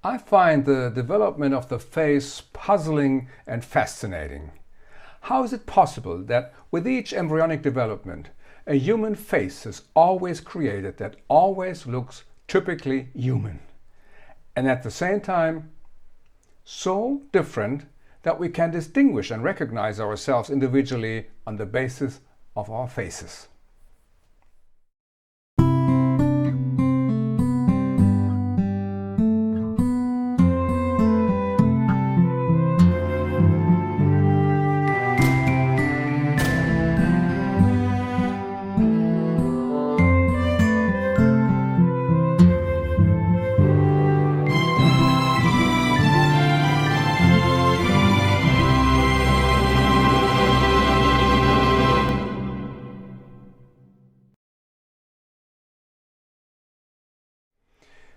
I find the development of the face puzzling and fascinating. How is it possible that with each embryonic development, a human face is always created that always looks typically human, and at the same time so different that we can distinguish and recognize ourselves individually on the basis of our faces?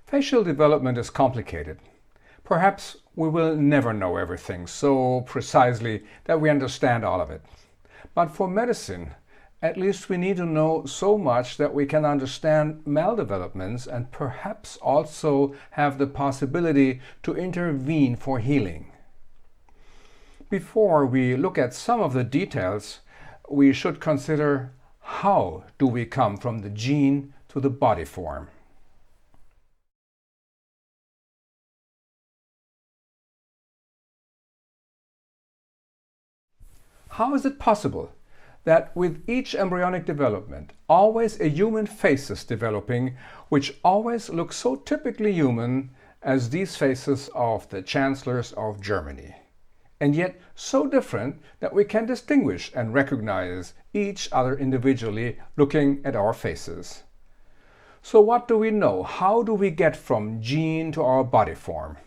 Facial development is complicated. Perhaps we will never know everything so precisely that we understand all of it. But for medicine, at least we need to know so much that we can understand maldevelopments and perhaps also have the possibility to intervene for healing. Before we look at some of the details, we should consider how do we come from the gene to the body form. How is it possible that with each embryonic development, always a human face is developing, which always looks so typically human as these faces of the chancellors of Germany, and yet so different that we can distinguish and recognize each other individually looking at our faces? So what do we know? How do we get from gene to our body form?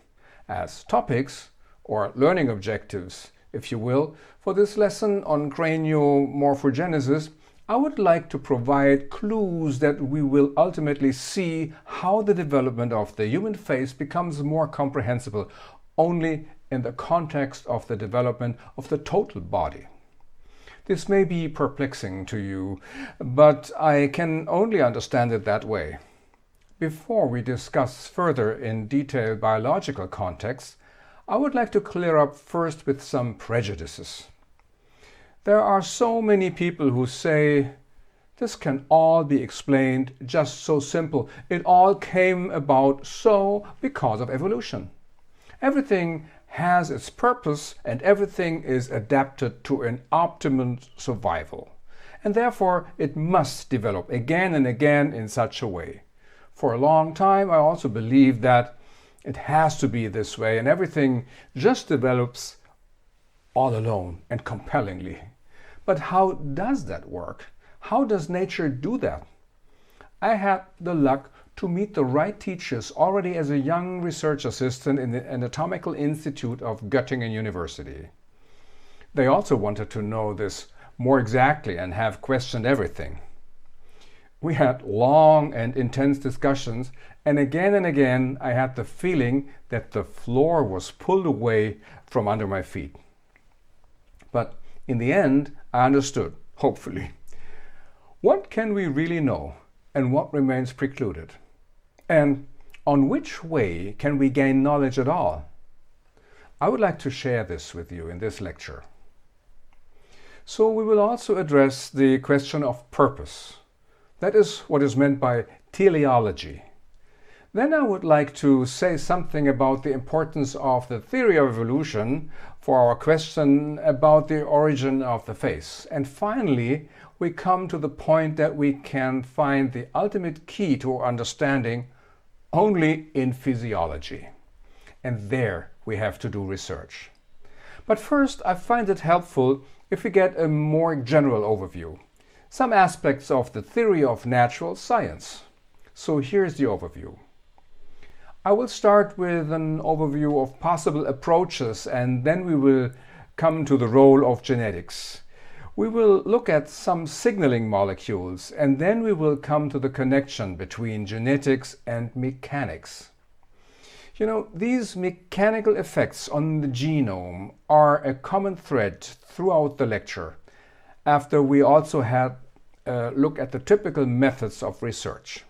As topics or learning objectives, if you will, for this lesson on craniomorphogenesis, I would like to provide clues that we will ultimately see how the development of the human face becomes more comprehensible only in the context of the development of the total body. This may be perplexing to you, but I can only understand it that way. Before we discuss further in detail biological contexts, I would like to clear up first with some prejudices. There are so many people who say, this can all be explained just so simple. It all came about so because of evolution. Everything has its purpose and everything is adapted to an optimum survival. And therefore it must develop again and again in such a way. For a long time I also believed that it has to be this way and everything just develops all alone and compellingly. But how does that work? How does nature do that? I had the luck to meet the right teachers already as a young research assistant in the Anatomical Institute of Göttingen University. They also wanted to know this more exactly and have questioned everything. We had long and intense discussions, and again I had the feeling that the floor was pulled away from under my feet. But in the end, I understood, hopefully. What can we really know and what remains precluded? And on which way can we gain knowledge at all? I would like to share this with you in this lecture. So we will also address the question of purpose. That is what is meant by teleology. Then I would like to say something about the importance of the theory of evolution for our question about the origin of the face. And finally, we come to the point that we can find the ultimate key to our understanding only in physiology. And there we have to do research. But first, I find it helpful if we get a more general overview. Some aspects of the theory of natural science. So here's the overview. I will start with an overview of possible approaches and then we will come to the role of genetics. We will look at some signaling molecules and then we will come to the connection between genetics and mechanics. You know, these mechanical effects on the genome are a common thread throughout the lecture, after we also had a look at the typical methods of research.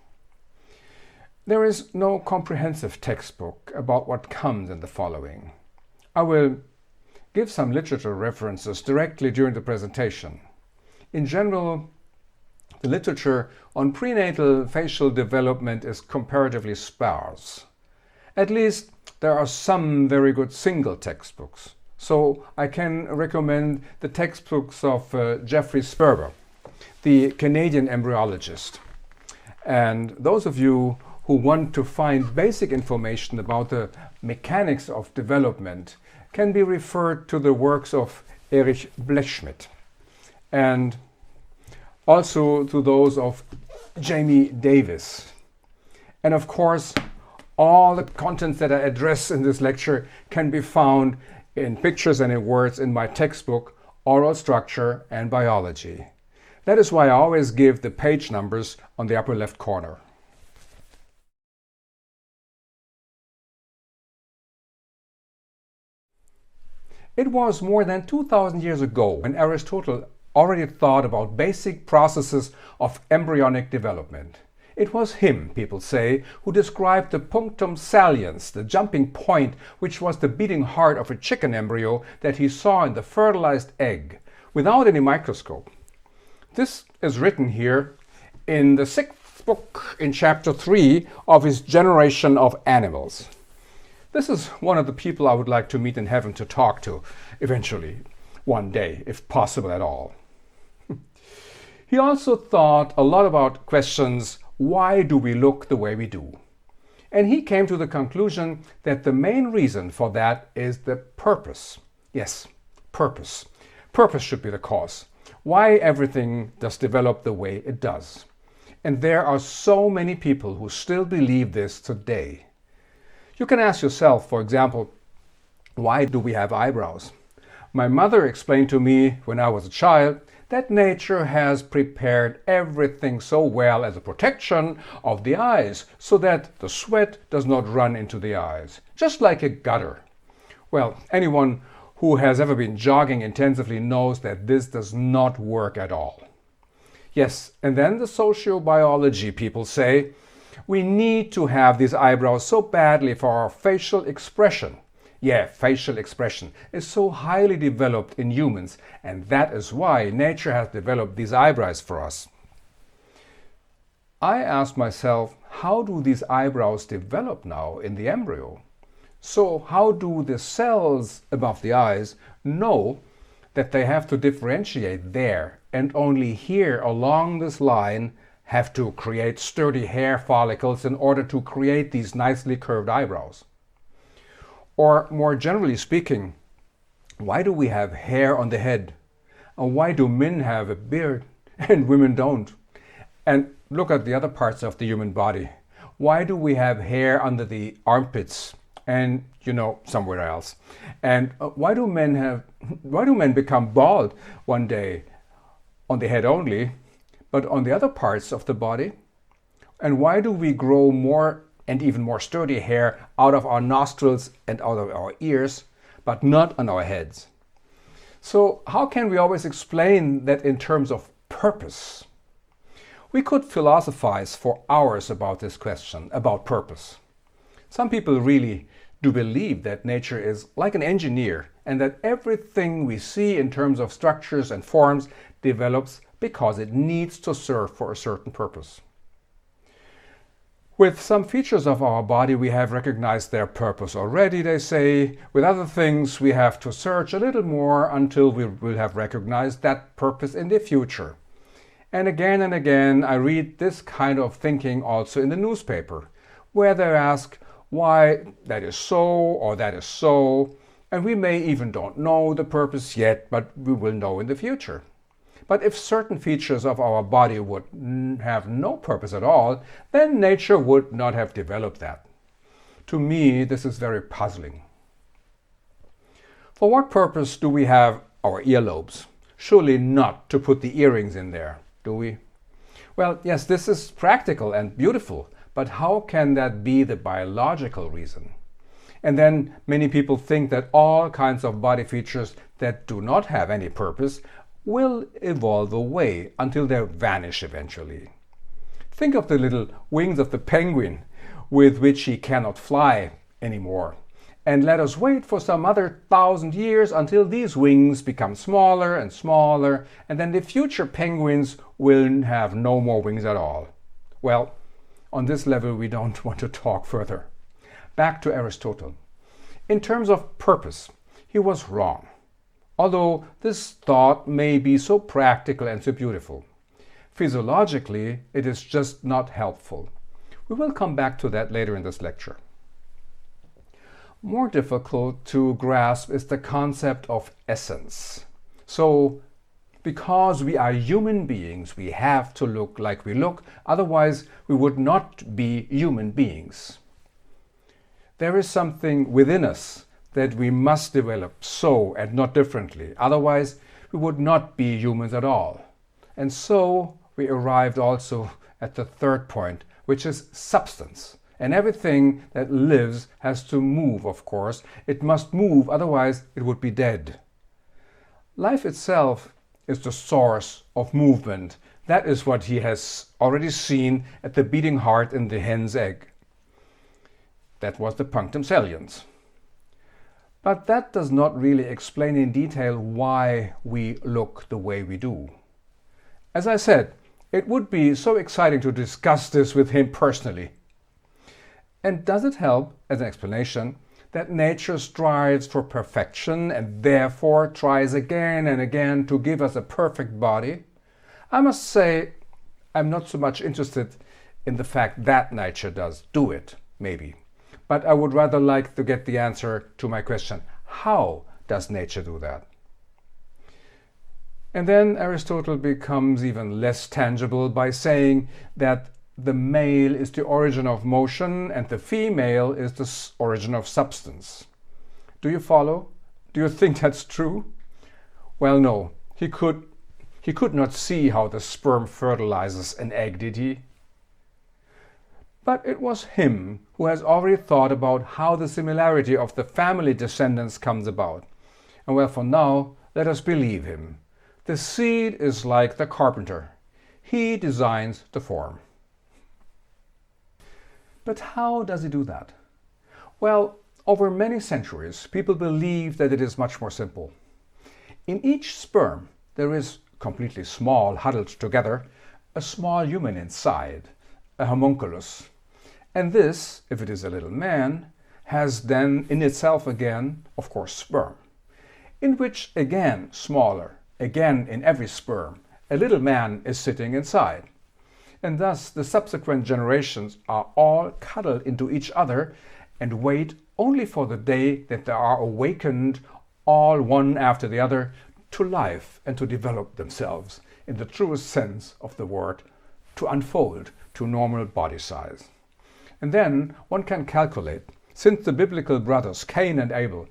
There is no comprehensive textbook about what comes in the following. I will give some literature references directly during the presentation. In general, the literature on prenatal facial development is comparatively sparse. At least there are some very good single textbooks. So I can recommend the textbooks of Jeffrey Sperber, the Canadian embryologist. And those of you who want to find basic information about the mechanics of development can be referred to the works of Erich Blechschmidt and also to those of Jamie Davis. And of course, all the contents that I address in this lecture can be found in pictures and in words in my textbook, Oral Structure and Biology. That is why I always give the page numbers on the upper left corner. It was more than 2,000 years ago when Aristotle already thought about basic processes of embryonic development. It was him, people say, who described the punctum saliens, the jumping point, which was the beating heart of a chicken embryo that he saw in the fertilized egg, without any microscope. This is written here in the 6th book in chapter 3 of his Generation of Animals. This is one of the people I would like to meet in heaven to talk to, eventually, one day, if possible at all. He also thought a lot about questions, why do we look the way we do? And he came to the conclusion that the main reason for that is the purpose. Yes, purpose. Purpose should be the cause. Why everything does develop the way it does. And there are so many people who still believe this today. You can ask yourself, for example, why do we have eyebrows? My mother explained to me when I was a child that nature has prepared everything so well as a protection of the eyes so that the sweat does not run into the eyes, just like a gutter. Well, anyone who has ever been jogging intensively knows that this does not work at all. Yes, and then the sociobiology people say, we need to have these eyebrows so badly for our facial expression. Yeah, facial expression is so highly developed in humans, and that is why nature has developed these eyebrows for us. I asked myself, how do these eyebrows develop now in the embryo? So how do the cells above the eyes know that they have to differentiate there and only here along this line have to create sturdy hair follicles in order to create these nicely curved eyebrows? Or more generally speaking, why do we have hair on the head? And why do men have a beard and women don't? And look at the other parts of the human body. Why do we have hair under the armpits and, somewhere else? And why do men become bald one day on the head only, but on the other parts of the body? And why do we grow more and even more sturdy hair out of our nostrils and out of our ears, but not on our heads? So how can we always explain that in terms of purpose? We could philosophize for hours about this question, about purpose. Some people really do believe that nature is like an engineer and that everything we see in terms of structures and forms develops because it needs to serve for a certain purpose. With some features of our body we have recognized their purpose already, they say. With other things we have to search a little more until we will have recognized that purpose in the future. And again I read this kind of thinking also in the newspaper, where they ask why that is so or that is so, and we may even don't know the purpose yet, but we will know in the future. But if certain features of our body would have no purpose at all, then nature would not have developed that. To me, this is very puzzling. For what purpose do we have our earlobes? Surely not to put the earrings in there, do we? Well, yes, this is practical and beautiful, but how can that be the biological reason? And then many people think that all kinds of body features that do not have any purpose will evolve away until they vanish eventually. Think of the little wings of the penguin, with which he cannot fly anymore. And let us wait for some other 1,000 years until these wings become smaller and smaller, and then the future penguins will have no more wings at all. Well, on this level we don't want to talk further. Back to Aristotle. In terms of purpose, he was wrong, although this thought may be so practical and so beautiful. Physiologically, it is just not helpful. We will come back to that later in this lecture. More difficult to grasp is the concept of essence. So, because we are human beings, we have to look like we look, otherwise we would not be human beings. There is something within us that we must develop so and not differently, otherwise we would not be humans at all. And so we arrived also at the third point, which is substance. And everything that lives has to move, of course. It must move, otherwise it would be dead. Life itself is the source of movement. That is what he has already seen at the beating heart in the hen's egg. That was the punctum saliens. But that does not really explain in detail why we look the way we do. As I said, it would be so exciting to discuss this with him personally. And does it help, as an explanation, that nature strives for perfection and therefore tries again and again to give us a perfect body? I must say, I'm not so much interested in the fact that nature does do it, maybe. But I would rather like to get the answer to my question, how does nature do that? And then Aristotle becomes even less tangible by saying that the male is the origin of motion and the female is the origin of substance. Do you follow? Do you think that's true? Well, no. He could not see how the sperm fertilizes an egg, did he? But it was him who has already thought about how the similarity of the family descendants comes about. And well, for now, let us believe him. The seed is like the carpenter. He designs the form. But how does he do that? Well, over many centuries, people believe that it is much more simple. In each sperm, there is, completely small, huddled together, a small human inside, a homunculus. And this, if it is a little man, has then in itself again, of course, sperm, in which again, smaller, again in every sperm, a little man is sitting inside. And thus the subsequent generations are all cuddled into each other and wait only for the day that they are awakened, all one after the other, to life and to develop themselves, in the truest sense of the word, to unfold to normal body size. And then one can calculate, since the biblical brothers Cain and Abel,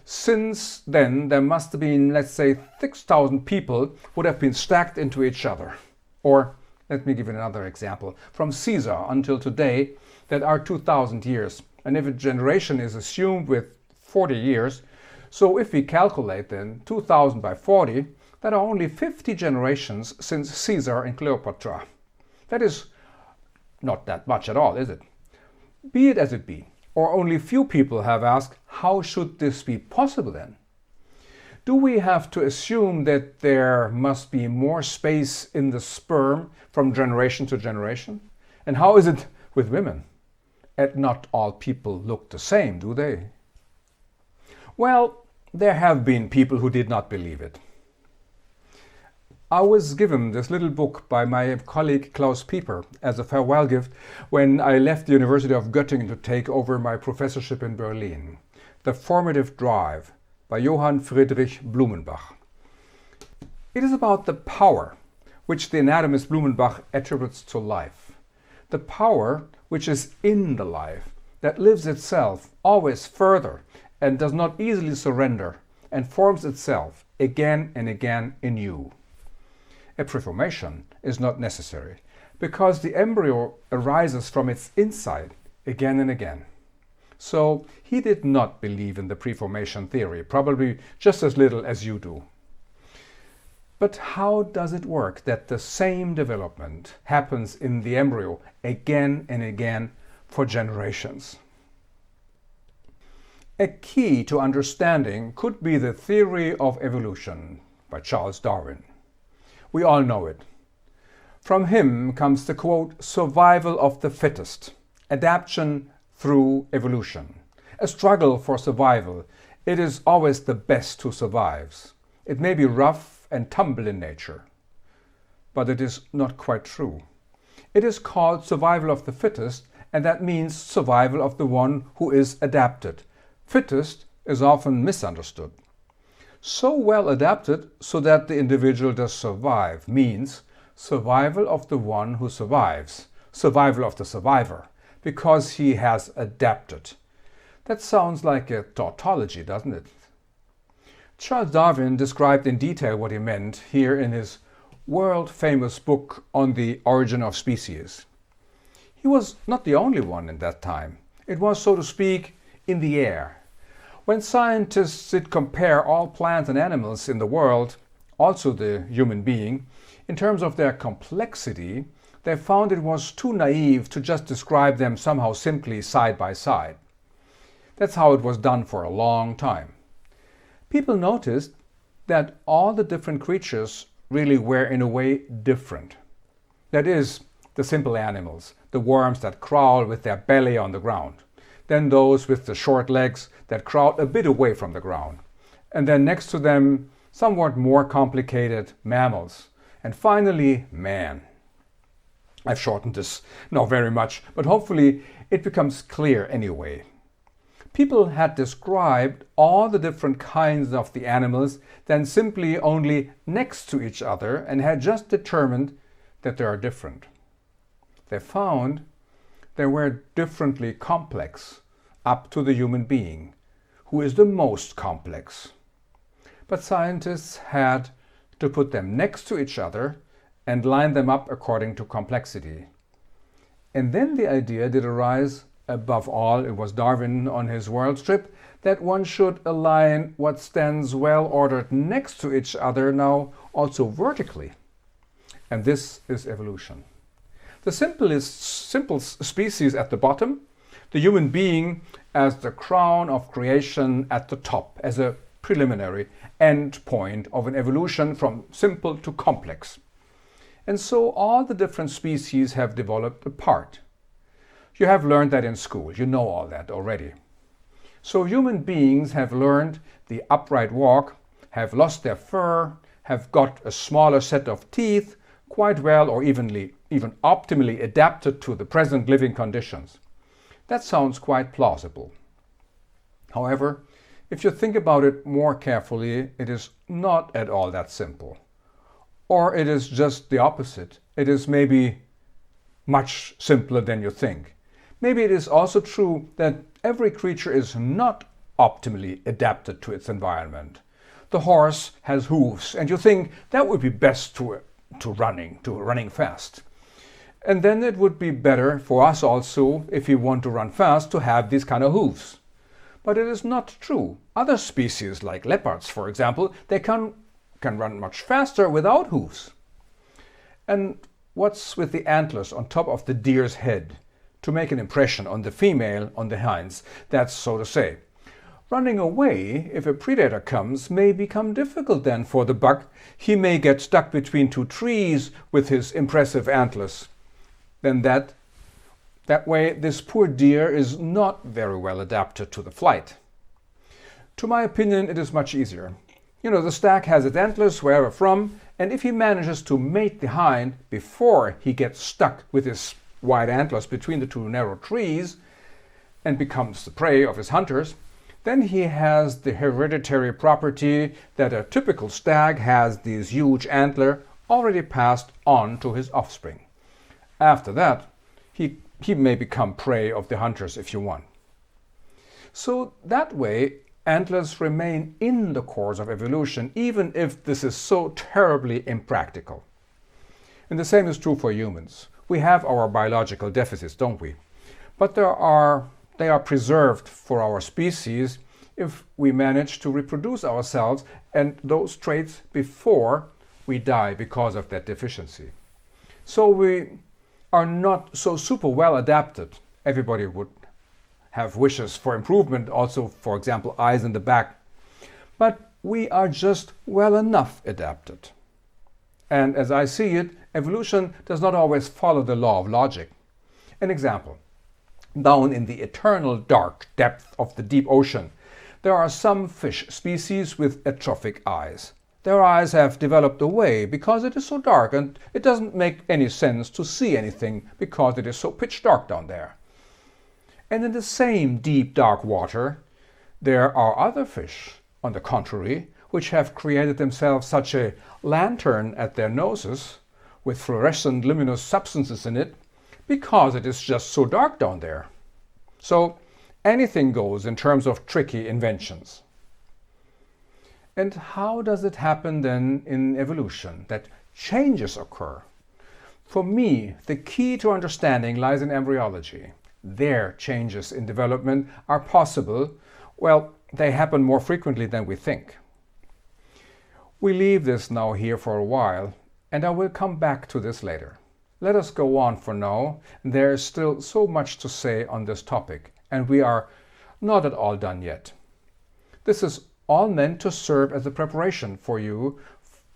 since then there must have been, let's say, 6,000 people would have been stacked into each other. Or let me give you another example. From Caesar until today, that are 2,000 years. And if a generation is assumed with 40 years, so if we calculate then 2,000 by 40, that are only 50 generations since Caesar and Cleopatra. That is not that much at all, is it? Be it as it be, or only few people have asked, how should this be possible then? Do we have to assume that there must be more space in the sperm from generation to generation? And how is it with women? And not all people look the same, do they? Well, there have been people who did not believe it. I was given this little book by my colleague Klaus Pieper as a farewell gift when I left the University of Göttingen to take over my professorship in Berlin. The Formative Drive by Johann Friedrich Blumenbach. It is about the power which the anatomist Blumenbach attributes to life. The power which is in the life, that lives itself always further and does not easily surrender and forms itself again and again in you. A preformation is not necessary because the embryo arises from its inside again and again. So he did not believe in the preformation theory, probably just as little as you do. But how does it work that the same development happens in the embryo again and again for generations. A key to understanding could be the theory of evolution by Charles Darwin. We all know it. From him comes the quote, "survival of the fittest, adaptation through evolution." A struggle for survival. It is always the best who survives. It may be rough and tumble in nature, but it is not quite true. It is called survival of the fittest, and that means survival of the one who is adapted. Fittest is often misunderstood. So well adapted so that the individual does survive means survival of the one who survives, survival of the survivor, because he has adapted. That sounds like a tautology, doesn't it? Charles Darwin described in detail what he meant here in his world-famous book on the origin of species. He was not the only one in that time. It was, so to speak, in the air. When scientists did compare all plants and animals in the world, also the human being, in terms of their complexity, they found it was too naive to just describe them somehow simply side by side. That's how it was done for a long time. People noticed that all the different creatures really were in a way different. That is, the simple animals, the worms that crawl with their belly on the ground, then those with the short legs that crawl a bit away from the ground, and then next to them somewhat more complicated mammals, and finally man. I've shortened this not very much, but hopefully it becomes clear anyway. People had described all the different kinds of the animals then simply only next to each other and had just determined that they are different. They found they were differently complex up to the human being, who is the most complex. But scientists had to put them next to each other and line them up according to complexity. And then the idea did arise, above all, it was Darwin on his world trip, that one should align what stands well ordered next to each other now also vertically. And this is evolution. The simple species at the bottom, the human being as the crown of creation at the top, as a preliminary end point of an evolution from simple to complex. And so all the different species have developed apart. You have learned that in school, you know all that already. So human beings have learned the upright walk, have lost their fur, have got a smaller set of teeth, quite well or even optimally adapted to the present living conditions. That sounds quite plausible. However, if you think about it more carefully, it is not at all that simple. Or it is just the opposite. It is maybe much simpler than you think. Maybe it is also true that every creature is not optimally adapted to its environment. The horse has hooves, and you think that would be best to running fast. And then it would be better for us also, if we want to run fast, to have these kind of hooves. But it is not true. Other species, like leopards, for example, they can run much faster without hooves. And what's with the antlers on top of the deer's head to make an impression on the female on the hinds? That's so to say. Running away, if a predator comes, may become difficult then for the buck. He may get stuck between two trees with his impressive antlers. Then that way this poor deer is not very well adapted to the flight. To my opinion, it is much easier. The stag has its antlers wherever from, and if he manages to mate the hind before he gets stuck with his wide antlers between the two narrow trees and becomes the prey of his hunters, then he has the hereditary property that a typical stag has these huge antler already passed on to his offspring. After that, he may become prey of the hunters if you want. So that way, antlers remain in the course of evolution, even if this is so terribly impractical. And the same is true for humans. We have our biological deficits, don't we? But they are preserved for our species if we manage to reproduce ourselves and those traits before we die because of that deficiency. So we are not so super well adapted Everybody would have wishes for improvement, also, for example, eyes in the back. But we are just well enough adapted. And as I see it, evolution does not always follow the law of logic. An example: down in the eternal dark depth of the deep ocean, there are some fish species with atrophic eyes. Their eyes have developed away because it is so dark, and it doesn't make any sense to see anything because it is so pitch dark down there. And in the same deep dark water, there are other fish, on the contrary, which have created themselves such a lantern at their noses with fluorescent luminous substances in it because it is just so dark down there. So anything goes in terms of tricky inventions. And how does it happen then in evolution that changes occur? For me, the key to understanding lies in embryology. Their changes in development are possible. Well, they happen more frequently than we think. We leave this now here for a while, and I will come back to this later. Let us go on for now. There is still so much to say on this topic, and we are not at all done yet. This is all meant to serve as a preparation for you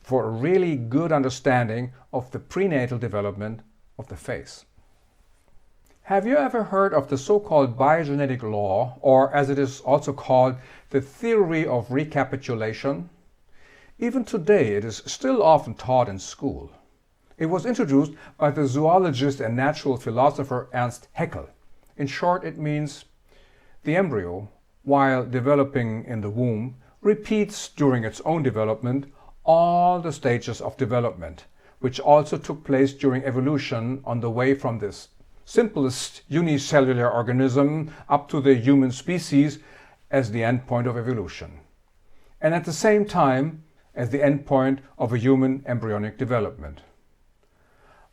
for a really good understanding of the prenatal development of the face. Have you ever heard of the so-called biogenetic law, or as it is also called, the theory of recapitulation? Even today it is still often taught in school. It was introduced by the zoologist and natural philosopher Ernst Haeckel. In short, it means the embryo, while developing in the womb, repeats during its own development all the stages of development, which also took place during evolution on the way from this simplest unicellular organism up to the human species as the end point of evolution, and at the same time as the end point of a human embryonic development.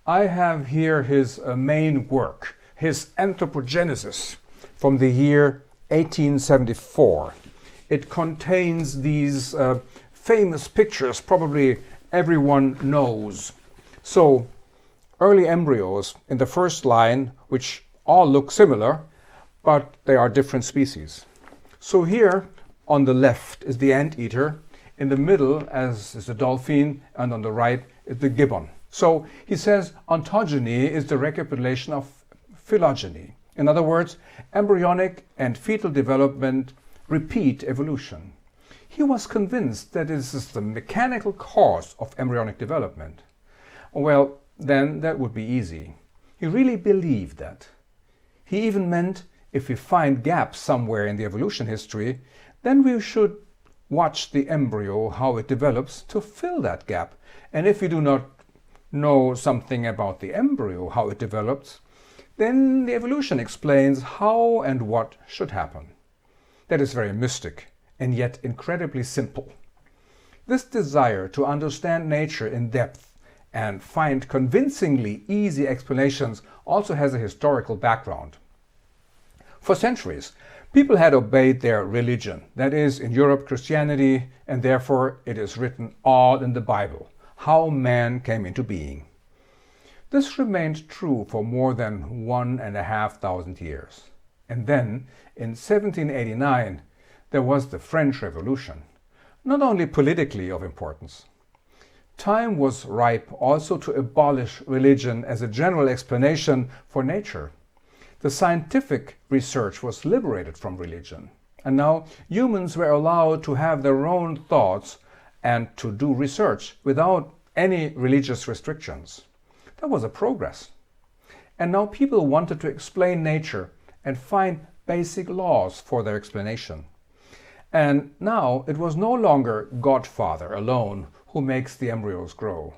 I have here his main work, his Anthropogenesis, from the year 1874. It contains these famous pictures probably everyone knows. So, early embryos in the first line, which all look similar, but they are different species. So here on the left is the anteater, in the middle as is the dolphin, and on the right is the gibbon. So he says ontogeny is the recapitulation of phylogeny. In other words, embryonic and fetal development repeat evolution. He was convinced that this is the mechanical cause of embryonic development. Well, then that would be easy. He really believed that. He even meant if we find gaps somewhere in the evolution history, then we should watch the embryo, how it develops, to fill that gap. And if we do not know something about the embryo, how it develops, then the evolution explains how and what should happen. That is very mystic and yet incredibly simple. This desire to understand nature in depth and find convincingly easy explanations also has a historical background. For centuries, people had obeyed their religion, that is, in Europe, Christianity, and therefore it is written all in the Bible, how man came into being. This remained true for more than 1,500 years. And then, in 1789, there was the French Revolution, not only politically of importance. Time was ripe also to abolish religion as a general explanation for nature. The scientific research was liberated from religion, and now humans were allowed to have their own thoughts and to do research without any religious restrictions. That was a progress. And now people wanted to explain nature and find basic laws for their explanation. And now it was no longer Godfather alone who makes the embryos grow.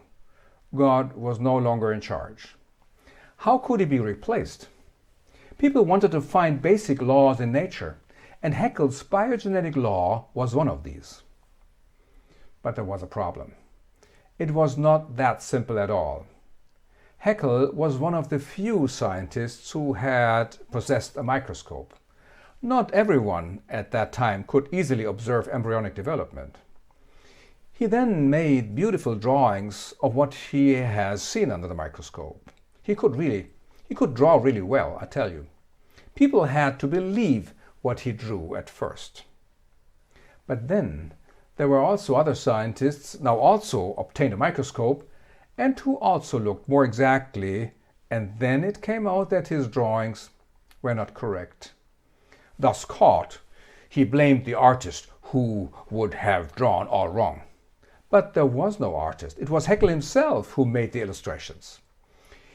God was no longer in charge. How could he be replaced? People wanted to find basic laws in nature, and Haeckel's biogenetic law was one of these. But there was a problem. It was not that simple at all. Haeckel was one of the few scientists who had possessed a microscope. Not everyone at that time could easily observe embryonic development. He then made beautiful drawings of what he has seen under the microscope. He could draw really well, I tell you. People had to believe what he drew at first. But then there were also other scientists now also obtained a microscope and who also looked more exactly, and then it came out that his drawings were not correct. Thus caught, he blamed the artist who would have drawn all wrong. But there was no artist. It was Haeckel himself who made the illustrations.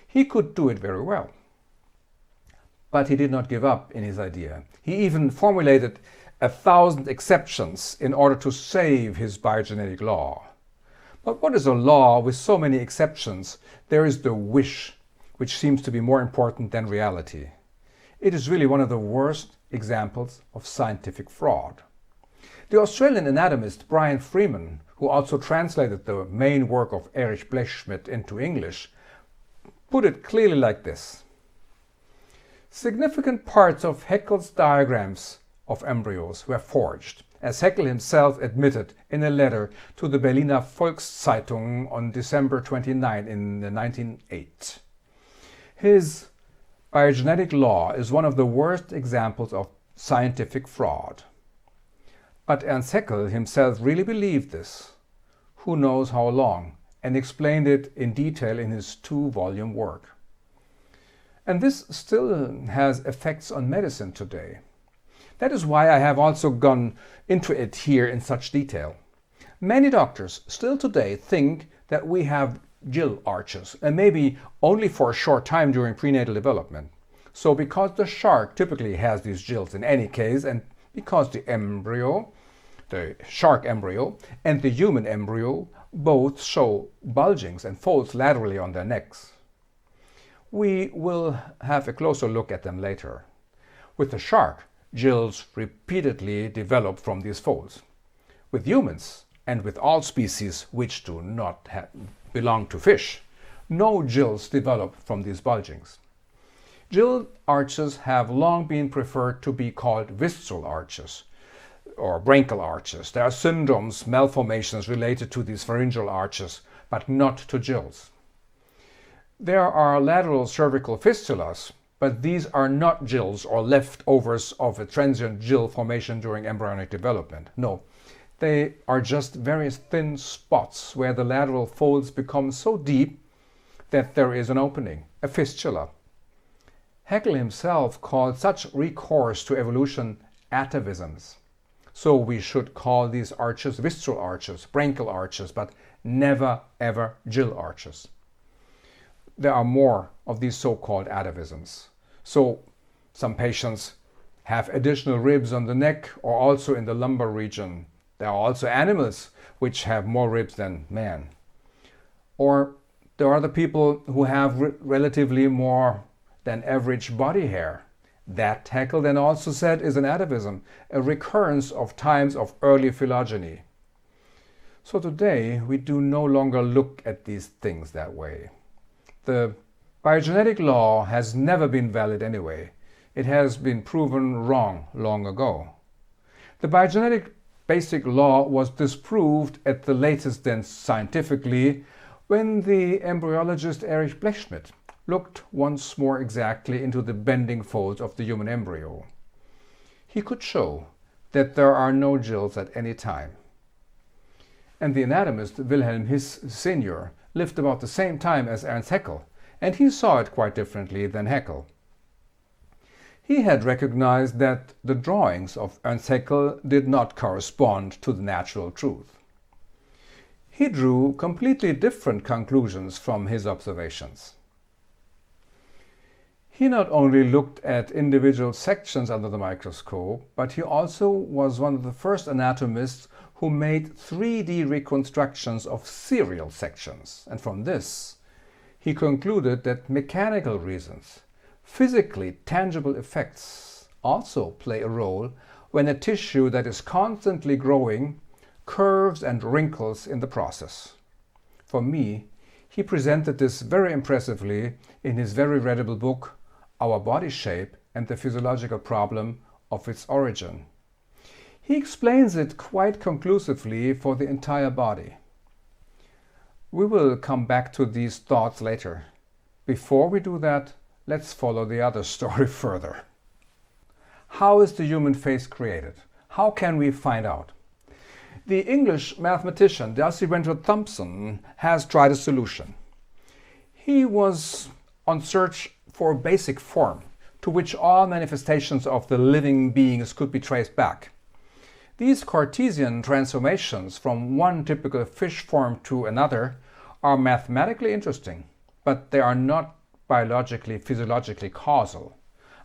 He could do it very well. But he did not give up in his idea. He even formulated 1,000 exceptions in order to save his biogenetic law. But what is a law with so many exceptions? There is the wish, which seems to be more important than reality. It is really one of the worst examples of scientific fraud. The Australian anatomist Brian Freeman, who also translated the main work of Erich Blechschmidt into English, put it clearly like this. Significant parts of Haeckel's diagrams of embryos were forged, as Haeckel himself admitted in a letter to the Berliner Volkszeitung on December 29 in 1908. His biogenetic law is one of the worst examples of scientific fraud. But Ernst Haeckel himself really believed this, who knows how long, and explained it in detail in his 2-volume work. And this still has effects on medicine today. That is why I have also gone into it here in such detail. Many doctors still today think that we have gill arches, and maybe only for a short time during prenatal development. So because the shark typically has these gills in any case, and because the embryo, the shark embryo, and the human embryo both show bulgings and folds laterally on their necks. We will have a closer look at them later. With the shark, gills repeatedly develop from these folds. With humans, and with all species which do not belong to fish, no gills develop from these bulgings. Gill arches have long been preferred to be called visceral arches or branchial arches. There are syndromes, malformations related to these pharyngeal arches, but not to gills. There are lateral cervical fistulas, but these are not gills or leftovers of a transient gill formation during embryonic development. No, they are just various thin spots where the lateral folds become so deep that there is an opening, a fistula. Haeckel himself called such recourse to evolution atavisms. So we should call these arches visceral arches, branchial arches, but never ever gill arches. There are more of these so-called atavisms. So some patients have additional ribs on the neck or also in the lumbar region. There are also animals which have more ribs than man. Or there are the people who have relatively more than average body hair. That Haeckel then also said is an atavism, a recurrence of times of early phylogeny. So today we do no longer look at these things that way. The biogenetic law has never been valid anyway. It has been proven wrong long ago. The biogenetic basic law was disproved at the latest then scientifically when the embryologist Erich Blechschmidt looked once more exactly into the bending folds of the human embryo. He could show that there are no gills at any time. And the anatomist Wilhelm His Sr. lived about the same time as Ernst Haeckel, and he saw it quite differently than Haeckel. He had recognized that the drawings of Ernst Haeckel did not correspond to the natural truth. He drew completely different conclusions from his observations. He not only looked at individual sections under the microscope, but he also was one of the first anatomists who made 3D reconstructions of serial sections. And from this, he concluded that mechanical reasons, physically tangible effects, also play a role when a tissue that is constantly growing curves and wrinkles in the process. For me, he presented this very impressively in his very readable book, Our Body Shape and the Physiological Problem of Its Origin. He explains it quite conclusively for the entire body. We will come back to these thoughts later. Before we do that, let's follow the other story further. How is the human face created? How can we find out? The English mathematician Darcy Wentworth Thompson has tried a solution. He was on search for a basic form to which all manifestations of the living beings could be traced back. These Cartesian transformations from one typical fish form to another are mathematically interesting, but they are not biologically, physiologically causal.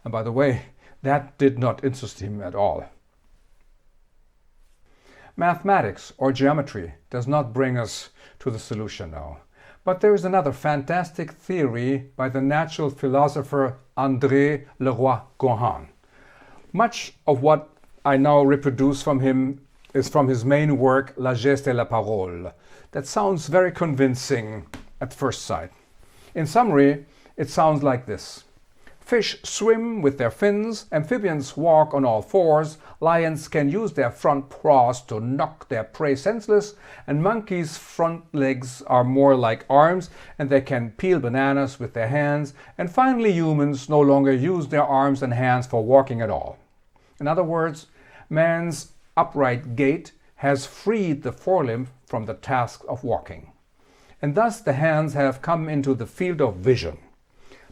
And by the way, that did not interest him at all. Mathematics or geometry does not bring us to the solution now. But there is another fantastic theory by the natural philosopher LeRoi-Gourhan. Much of what I now reproduce from him is from his main work, La geste et la parole. That sounds very convincing at first sight. In summary, it sounds like this. Fish swim with their fins, amphibians walk on all fours, lions can use their front paws to knock their prey senseless, and monkeys' front legs are more like arms and they can peel bananas with their hands, and finally humans no longer use their arms and hands for walking at all. In other words, man's upright gait has freed the forelimb from the task of walking. And thus the hands have come into the field of vision.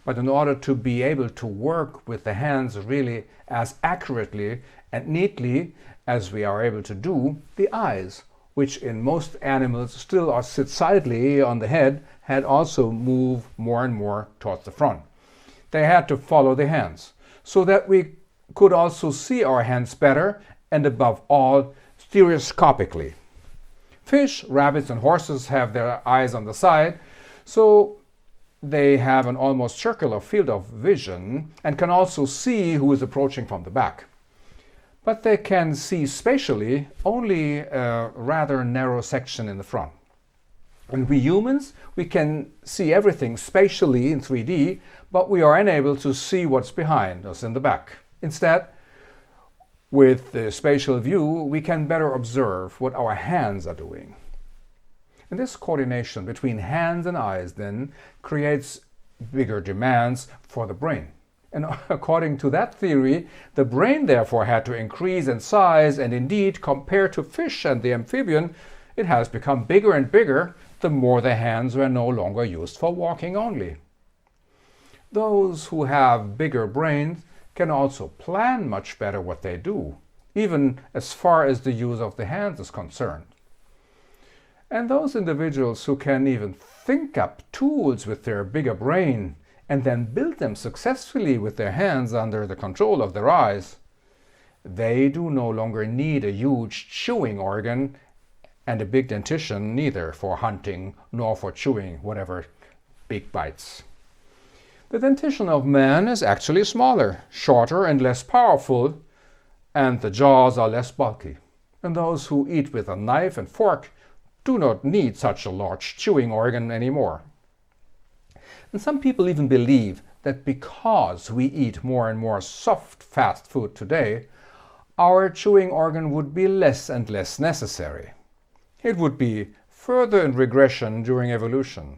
But in order to be able to work with the hands really as accurately and neatly as we are able to do, the eyes, which in most animals still sit sidely on the head, had also moved more and more towards the front. They had to follow the hands, so that we could also see our hands better and above all stereoscopically. Fish, rabbits and horses have their eyes on the side, so they have an almost circular field of vision and can also see who is approaching from the back. But they can see spatially only a rather narrow section in the front. And we humans, we can see everything spatially in 3D, but we are unable to see what's behind us in the back. Instead, with the spatial view, we can better observe what our hands are doing. And this coordination between hands and eyes then creates bigger demands for the brain. And according to that theory, the brain therefore had to increase in size, and indeed, compared to fish and the amphibian, it has become bigger and bigger the more the hands were no longer used for walking only. Those who have bigger brains can also plan much better what they do, even as far as the use of the hands is concerned. And those individuals who can even think up tools with their bigger brain and then build them successfully with their hands under the control of their eyes, they do no longer need a huge chewing organ and a big dentition neither for hunting nor for chewing whatever big bites. The dentition of man is actually smaller, shorter and less powerful, and the jaws are less bulky. And those who eat with a knife and fork do not need such a large chewing organ anymore. And some people even believe that because we eat more and more soft fast food today, our chewing organ would be less and less necessary. It would be further in regression during evolution.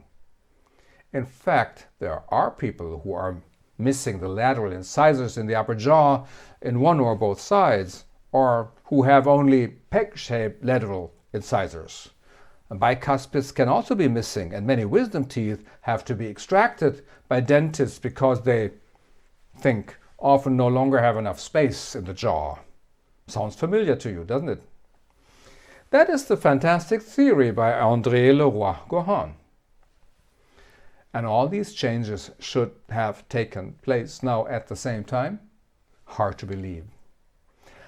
In fact, there are people who are missing the lateral incisors in the upper jaw in one or both sides, or who have only peg-shaped lateral incisors. Bicuspids can also be missing, and many wisdom teeth have to be extracted by dentists because they think often no longer have enough space in the jaw. Sounds familiar to you, doesn't it? That is the fantastic theory by André LeRoi-Gourhan. And all these changes should have taken place now at the same time? Hard to believe.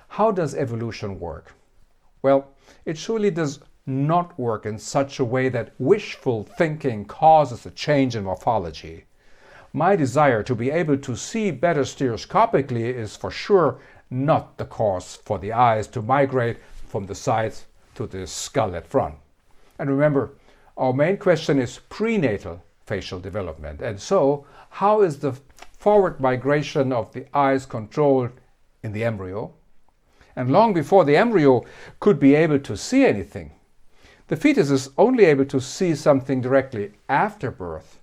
How does evolution work? Well, it surely does not work in such a way that wishful thinking causes a change in morphology. My desire to be able to see better stereoscopically is for sure not the cause for the eyes to migrate from the sides to the skull at front. And remember, our main question is prenatal facial development. And so, how is the forward migration of the eyes controlled in the embryo? And long before the embryo could be able to see anything, the fetus is only able to see something directly after birth,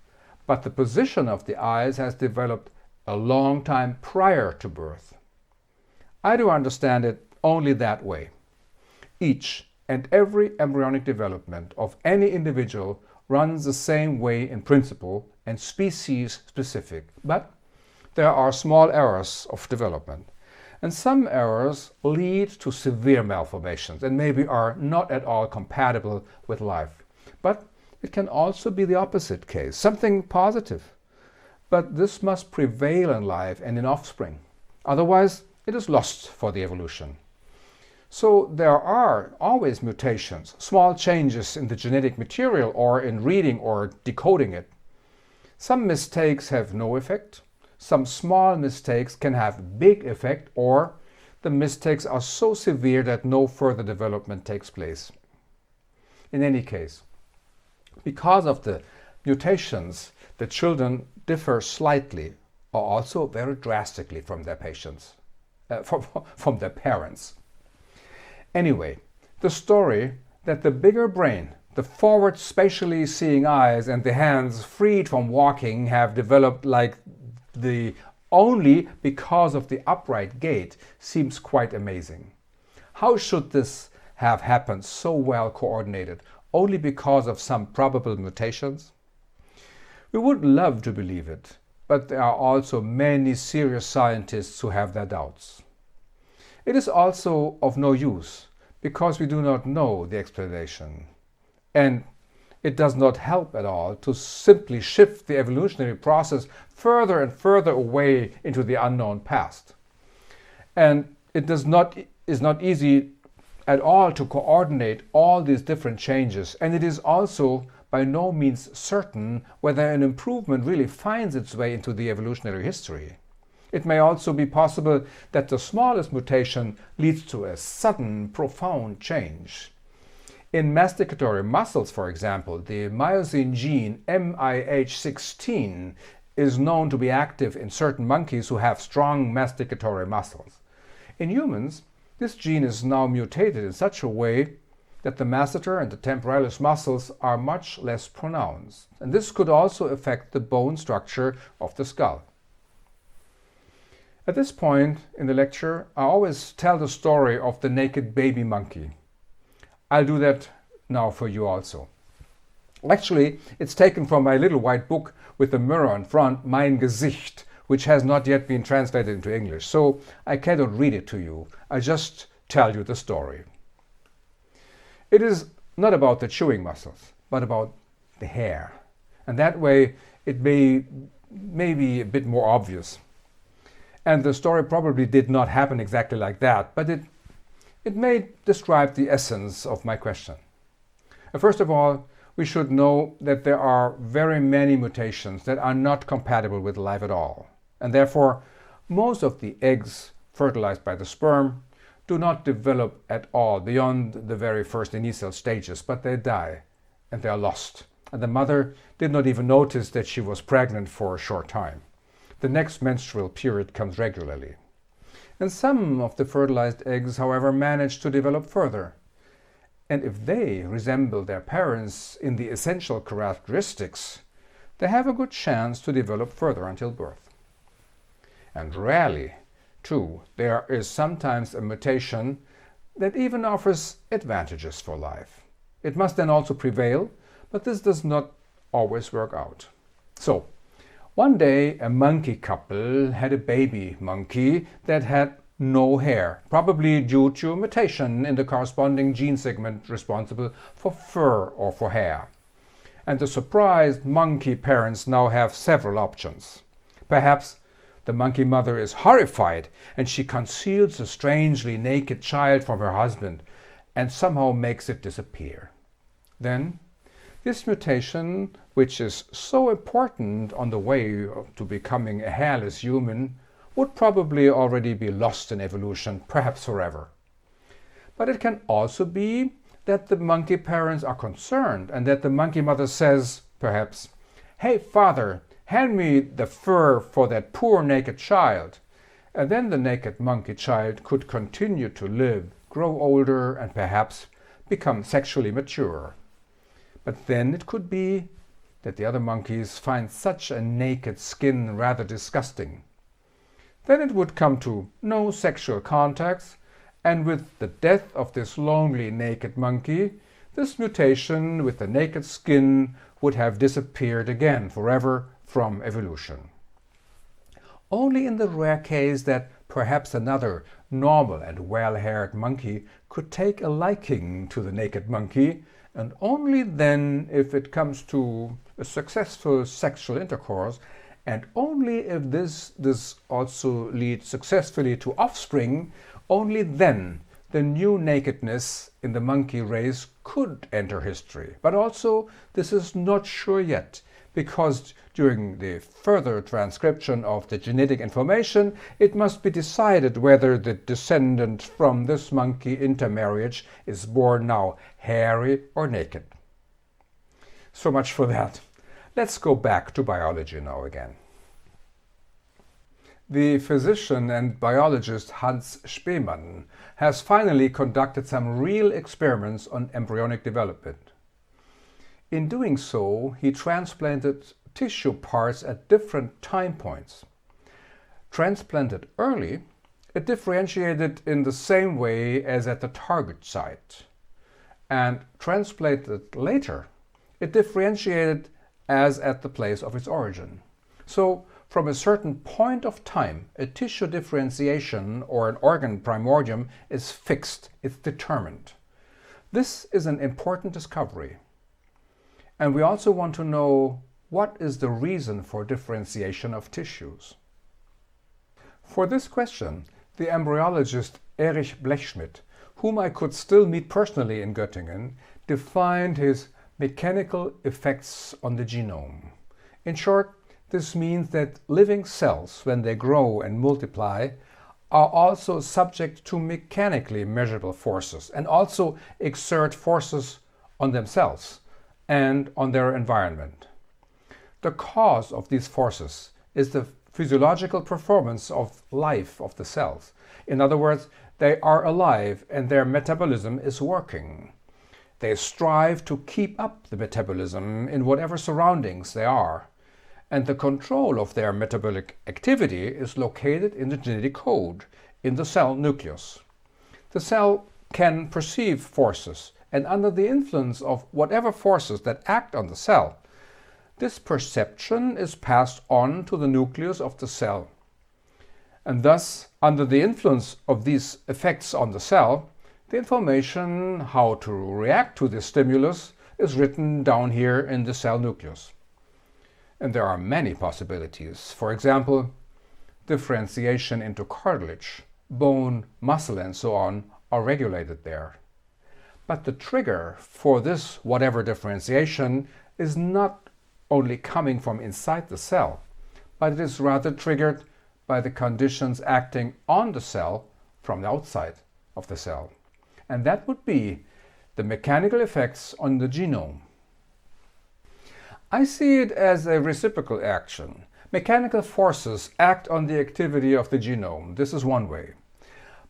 but the position of the eyes has developed a long time prior to birth. I do understand it only that way. Each and every embryonic development of any individual runs the same way in principle and species specific, but there are small errors of development. And some errors lead to severe malformations and maybe are not at all compatible with life. But it can also be the opposite case, something positive. But this must prevail in life and in offspring. Otherwise, it is lost for the evolution. So there are always mutations, small changes in the genetic material or in reading or decoding it. Some mistakes have no effect. Some small mistakes can have big effect, or the mistakes are so severe that no further development takes place. In any case, because of the mutations, the children differ slightly or also very drastically from their from their parents. Anyway, the story that the bigger brain, the forward spatially seeing eyes and the hands freed from walking have developed like the only because of the upright gait seems quite amazing. How should this have happened so well coordinated only because of some probable mutations? We would love to believe it, but there are also many serious scientists who have their doubts. It is also of no use because we do not know the explanation. And it does not help at all to simply shift the evolutionary process further and further away into the unknown past. And it is not easy at all to coordinate all these different changes, and it is also by no means certain whether an improvement really finds its way into the evolutionary history. It may also be possible that the smallest mutation leads to a sudden, profound change. In masticatory muscles, for example, the myosin gene MIH16 is known to be active in certain monkeys who have strong masticatory muscles. In humans, this gene is now mutated in such a way that the masseter and the temporalis muscles are much less pronounced. And this could also affect the bone structure of the skull. At this point in the lecture, I always tell the story of the naked baby monkey. I'll do that now for you also. Actually, it's taken from my little white book with the mirror in front, Mein Gesicht, which has not yet been translated into English, so I cannot read it to you. I just tell you the story. It is not about the chewing muscles, but about the hair. And that way it may be a bit more obvious. And the story probably did not happen exactly like that, but it may describe the essence of my question. First of all, we should know that there are very many mutations that are not compatible with life at all. And therefore, most of the eggs fertilized by the sperm do not develop at all beyond the very first initial stages, but they die and they are lost. And the mother did not even notice that she was pregnant for a short time. The next menstrual period comes regularly. And some of the fertilized eggs, however, manage to develop further. And if they resemble their parents in the essential characteristics, they have a good chance to develop further until birth. And rarely, too, there is sometimes a mutation that even offers advantages for life. It must then also prevail, but this does not always work out. So, one day a monkey couple had a baby monkey that had no hair, probably due to a mutation in the corresponding gene segment responsible for fur or for hair. And the surprised monkey parents now have several options. Perhaps the monkey mother is horrified and she conceals the strangely naked child from her husband and somehow makes it disappear. Then, this mutation, which is so important on the way to becoming a hairless human, would probably already be lost in evolution, perhaps forever. But it can also be that the monkey parents are concerned and that the monkey mother says, perhaps, "Hey father, hand me the fur for that poor naked child." And then the naked monkey child could continue to live, grow older and perhaps become sexually mature. But then it could be that the other monkeys find such a naked skin rather disgusting. Then it would come to no sexual contacts, and with the death of this lonely naked monkey, this mutation with the naked skin would have disappeared again forever from evolution. Only in the rare case that perhaps another normal and well-haired monkey could take a liking to the naked monkey, and only then if it comes to a successful sexual intercourse, and only if this also leads successfully to offspring, only then the new nakedness in the monkey race could enter history. But also this is not sure yet, because during the further transcription of the genetic information, it must be decided whether the descendant from this monkey intermarriage is born now hairy or naked. So much for that. Let's go back to biology now again. The physician and biologist Hans Spemann has finally conducted some real experiments on embryonic development. In doing so, he transplanted tissue parts at different time points. Transplanted early, it differentiated in the same way as at the target site. And transplanted later, it differentiated as at the place of its origin. So, from a certain point of time, a tissue differentiation or an organ primordium is fixed, it's determined. This is an important discovery. And we also want to know what is the reason for differentiation of tissues. For this question, the embryologist Erich Blechschmidt, whom I could still meet personally in Göttingen, defined his mechanical effects on the genome. In short, this means that living cells, when they grow and multiply, are also subject to mechanically measurable forces and also exert forces on themselves and on their environment. The cause of these forces is the physiological performance of life of the cells. In other words, they are alive and their metabolism is working. They strive to keep up the metabolism in whatever surroundings they are. And the control of their metabolic activity is located in the genetic code, in the cell nucleus. The cell can perceive forces, and under the influence of whatever forces that act on the cell, this perception is passed on to the nucleus of the cell. And thus, under the influence of these effects on the cell, the information how to react to this stimulus is written down here in the cell nucleus. And there are many possibilities. For example, differentiation into cartilage, bone, muscle, and so on are regulated there. But the trigger for this whatever differentiation is not only coming from inside the cell, but it is rather triggered by the conditions acting on the cell from the outside of the cell. And that would be the mechanical effects on the genome. I see it as a reciprocal action. Mechanical forces act on the activity of the genome. This is one way.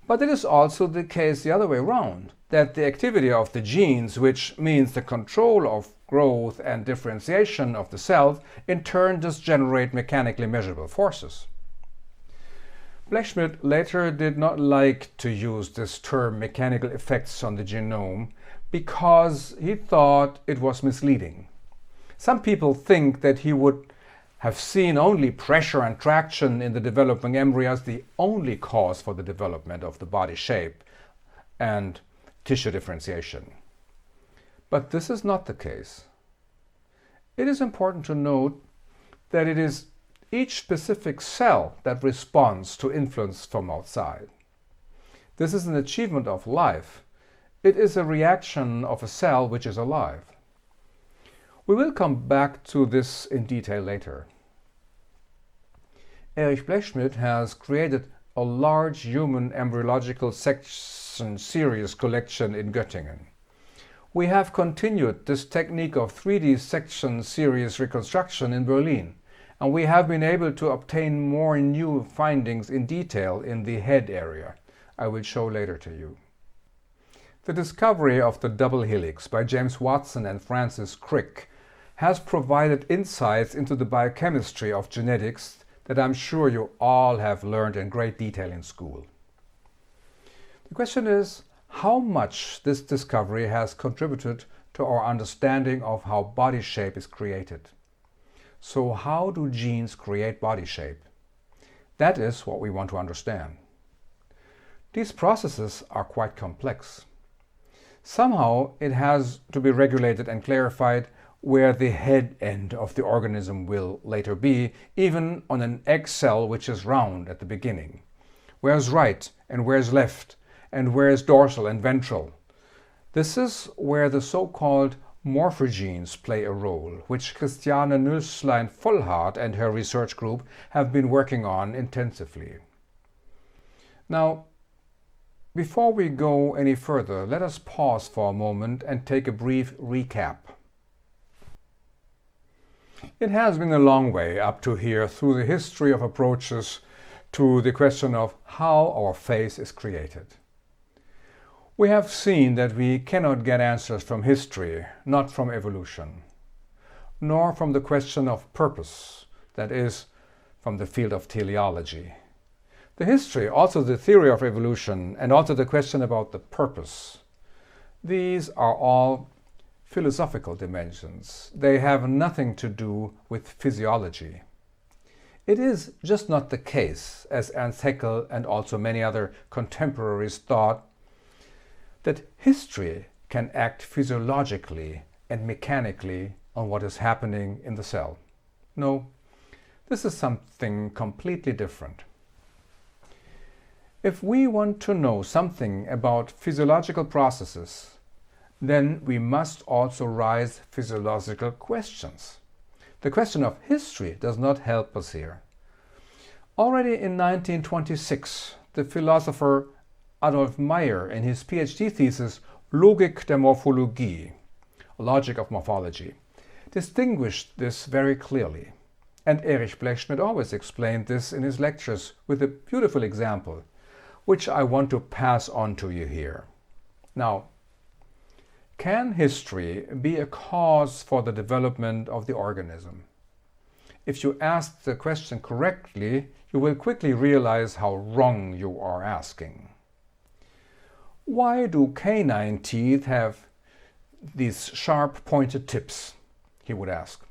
But it is also the case the other way around, that the activity of the genes, which means the control of growth and differentiation of the cells, in turn does generate mechanically measurable forces. Blechschmidt later did not like to use this term mechanical effects on the genome because he thought it was misleading. Some people think that he would have seen only pressure and traction in the developing embryo as the only cause for the development of the body shape and tissue differentiation. But this is not the case. It is important to note that it is each specific cell that responds to influence from outside. This is an achievement of life. It is a reaction of a cell which is alive. We will come back to this in detail later. Erich Blechschmidt has created a large human embryological section series collection in Göttingen. We have continued this technique of 3D section series reconstruction in Berlin, and we have been able to obtain more new findings in detail in the head area. I will show later to you. The discovery of the double helix by James Watson and Francis Crick has provided insights into the biochemistry of genetics that I'm sure you all have learned in great detail in school. The question is how much this discovery has contributed to our understanding of how body shape is created. So how do genes create body shape? That is what we want to understand. These processes are quite complex. Somehow it has to be regulated and clarified where the head end of the organism will later be, even on an egg cell which is round at the beginning. Where's right and where's left, and where's dorsal and ventral? This is where the so-called morphogenes play a role, which Christiane Nüsslein-Volhardt and her research group have been working on intensively. Now, before we go any further, let us pause for a moment and take a brief recap. It has been a long way up to here through the history of approaches to the question of how our face is created. We have seen that we cannot get answers from history, not from evolution, nor from the question of purpose, that is, from the field of teleology. The history, also the theory of evolution, and also the question about the purpose, these are all philosophical dimensions. They have nothing to do with physiology. It is just not the case, as Ernst Haeckel and also many other contemporaries thought, that history can act physiologically and mechanically on what is happening in the cell. No, this is something completely different. If we want to know something about physiological processes, then we must also raise physiological questions. The question of history does not help us here. Already in 1926, the philosopher Adolf Meyer, in his PhD thesis Logik der Morphologie, Logic of Morphology, distinguished this very clearly. And Erich Blechschmidt always explained this in his lectures with a beautiful example, which I want to pass on to you here. Now, can history be a cause for the development of the organism? If you ask the question correctly, you will quickly realize how wrong you are asking. Why do canine teeth have these sharp pointed tips? He would ask.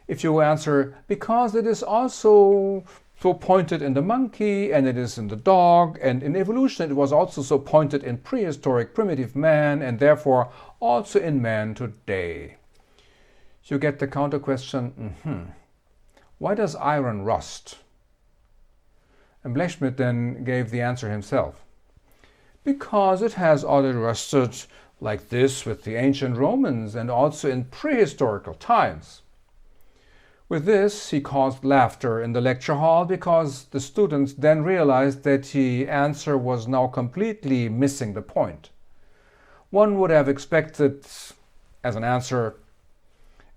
If you answer, because it is also so pointed in the monkey, and it is in the dog, and in evolution it was also so pointed in prehistoric primitive man, and therefore also in man today. You get the counter question, why does iron rust? And Blechschmidt then gave the answer himself. Because it has already rusted like this with the ancient Romans and also in prehistorical times. With this, he caused laughter in the lecture hall because the students then realized that the answer was now completely missing the point. One would have expected as an answer,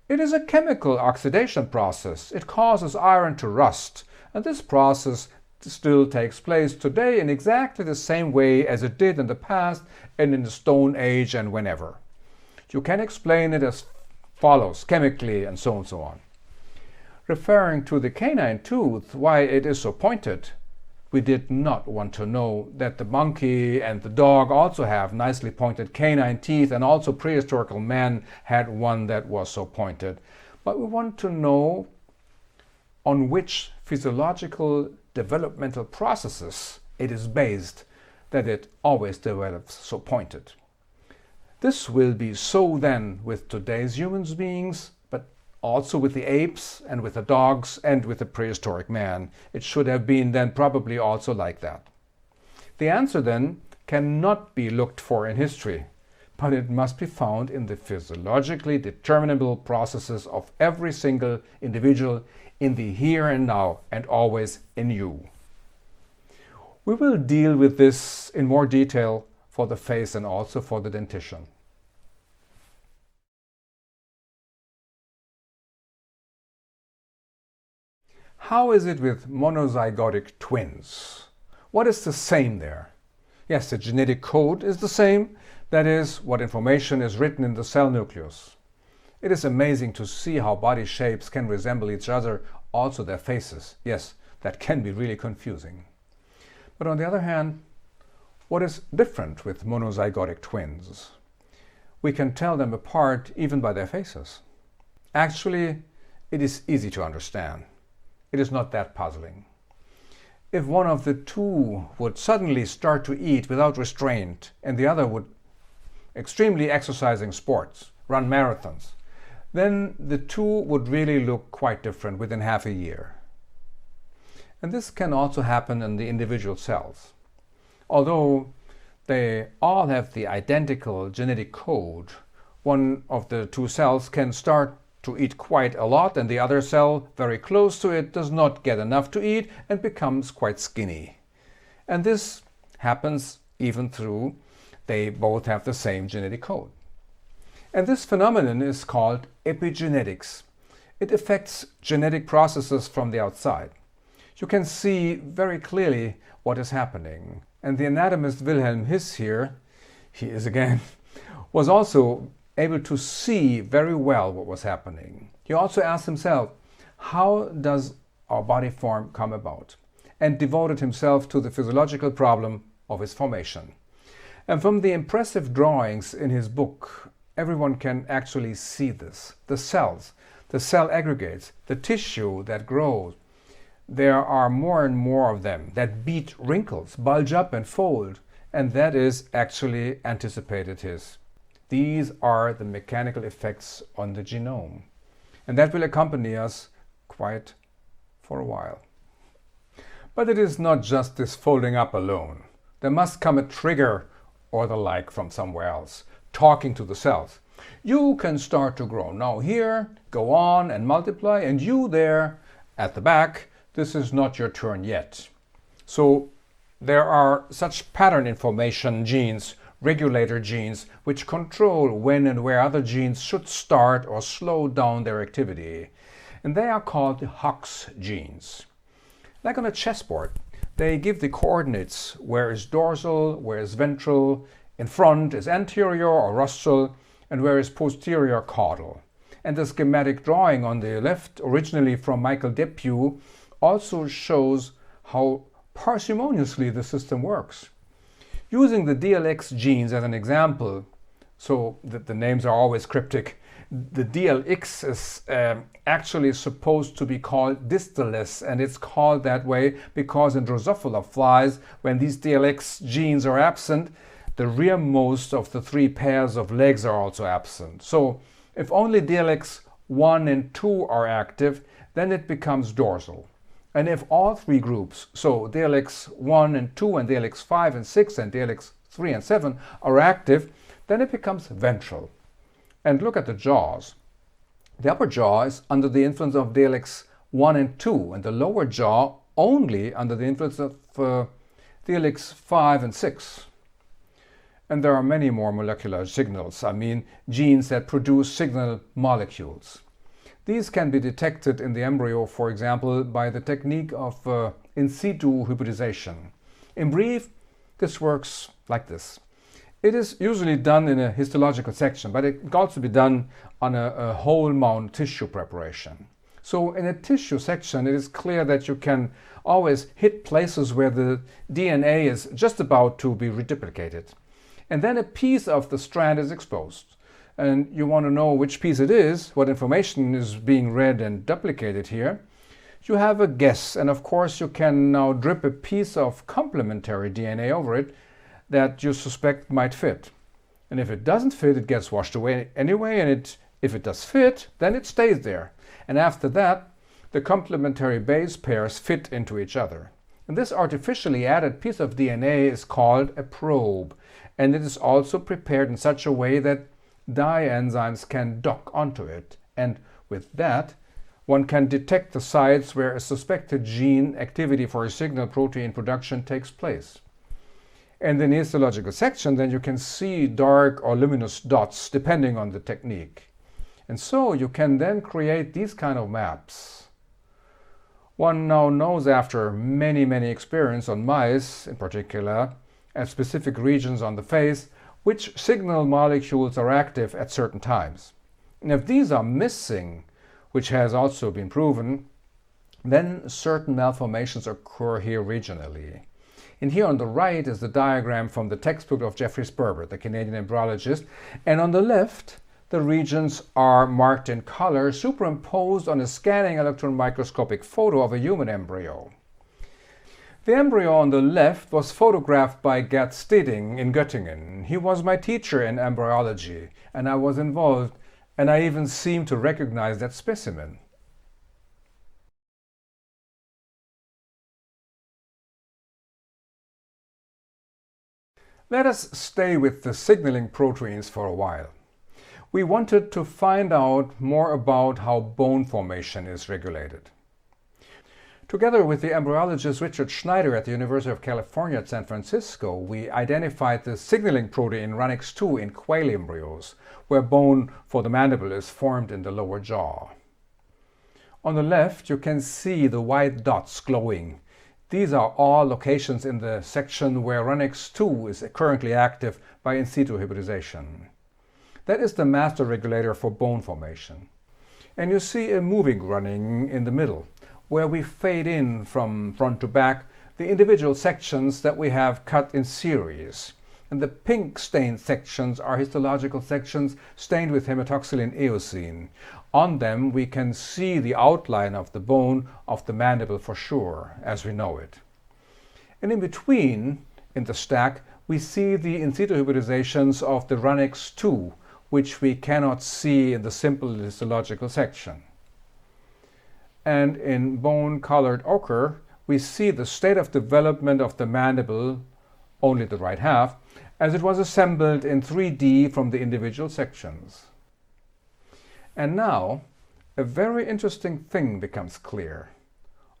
it is a chemical oxidation process. It causes iron to rust, and this process still takes place today in exactly the same way as it did in the past and in the Stone Age and whenever. You can explain it as follows, chemically and so on. Referring to the canine tooth, why it is so pointed, we did not want to know that the monkey and the dog also have nicely pointed canine teeth, and also prehistorical man had one that was so pointed. But we want to know on which physiological developmental processes it is based that it always develops so pointed. This will be so then with today's human beings, but also with the apes and with the dogs and with the prehistoric man. It should have been then probably also like that. The answer then cannot be looked for in history, but it must be found in the physiologically determinable processes of every single individual in the here and now and always in you. We will deal with this in more detail for the face and also for the dentition. How is it with monozygotic twins? What is the same there? Yes, the genetic code is the same. That is, what information is written in the cell nucleus. It is amazing to see how body shapes can resemble each other also their faces. Yes, that can be really confusing. But on the other hand, what is different with monozygotic twins? We can tell them apart even by their faces. Actually, it is easy to understand. It is not that puzzling. If one of the two would suddenly start to eat without restraint and the other would extremely exercising sports, run marathons, then the two would really look quite different within half a year. And this can also happen in the individual cells. Although they all have the identical genetic code, one of the two cells can start to eat quite a lot and the other cell very close to it does not get enough to eat and becomes quite skinny. And this happens even through they both have the same genetic code. And this phenomenon is called epigenetics. It affects genetic processes from the outside. You can see very clearly what is happening. And the anatomist Wilhelm His here, he is again, was also able to see very well what was happening. He also asked himself, how does our body form come about? And devoted himself to the physiological problem of its formation. And from the impressive drawings in his book, everyone can actually see this. The cells, the cell aggregates, the tissue that grows. There are more and more of them that beat wrinkles, bulge up and fold, and that is actually anticipated his. These are the mechanical effects on the genome, and that will accompany us quite for a while. But it is not just this folding up alone. There must come a trigger or the like from somewhere else, talking to the cells. You can start to grow now here, go on and multiply, and you there at the back, this is not your turn yet. So there are such pattern information genes, regulator genes, which control when and where other genes should start or slow down their activity. And they are called the Hox genes. Like on a chessboard, they give the coordinates where is dorsal, where is ventral, in front is anterior or rostral, and where is posterior caudal. And the schematic drawing on the left, originally from Michael Depew, also shows how parsimoniously the system works. Using the DLX genes as an example, so that the names are always cryptic, the DLX is actually supposed to be called distalis, and it's called that way because in Drosophila flies, when these DLX genes are absent, the rearmost of the three pairs of legs are also absent. So if only DLX 1 and 2 are active, then it becomes dorsal. And if all three groups, so DLX 1 and 2 and DLX 5 and 6 and DLX 3 and 7 are active, then it becomes ventral. And look at the jaws. The upper jaw is under the influence of DLX 1 and 2, and the lower jaw only under the influence of DLX 5 and 6. And there are many more molecular signals, genes that produce signal molecules. These can be detected in the embryo, for example, by the technique of in situ hybridization. In brief, this works like this. It is usually done in a histological section, but it can also be done on a whole mount tissue preparation. So in a tissue section, it is clear that you can always hit places where the DNA is just about to be reduplicated. And then a piece of the strand is exposed. And you want to know which piece it is, what information is being read and duplicated here. You have a guess, and of course you can now drip a piece of complementary DNA over it that you suspect might fit. And if it doesn't fit, it gets washed away anyway, and if it does fit, then it stays there. And after that, the complementary base pairs fit into each other. And this artificially added piece of DNA is called a probe, and it is also prepared in such a way that dye enzymes can dock onto it, and with that one can detect the sites where a suspected gene activity for a signal protein production takes place. And in the histological section, then you can see dark or luminous dots depending on the technique. And so you can then create these kind of maps. One now knows after many experience on mice in particular, at specific regions on the face, which signal molecules are active at certain times. And if these are missing, which has also been proven, then certain malformations occur here regionally. And here on the right is the diagram from the textbook of Jeffrey Sperber, the Canadian embryologist, and on the left the regions are marked in color, superimposed on a scanning electron microscopic photo of a human embryo. The embryo on the left was photographed by Gerd Steding in Göttingen. He was my teacher in embryology, and I was involved, and I even seemed to recognize that specimen. Let us stay with the signaling proteins for a while. We wanted to find out more about how bone formation is regulated. Together with the embryologist Richard Schneider at the University of California at San Francisco, we identified the signaling protein RUNX2 in quail embryos, where bone for the mandible is formed in the lower jaw. On the left, you can see the white dots glowing. These are all locations in the section where RUNX2 is currently active by in situ hybridization. That is the master regulator for bone formation. And you see a moving running in the middle, where we fade in from front to back the individual sections that we have cut in series. And the pink stained sections are histological sections stained with hematoxylin eosine. On them we can see the outline of the bone of the mandible for sure, as we know it. And in between, in the stack, we see the in situ hybridizations of the RUNX2, which we cannot see in the simple histological section. And in bone-colored ochre, we see the state of development of the mandible, only the right half, as it was assembled in 3D from the individual sections. And now, a very interesting thing becomes clear.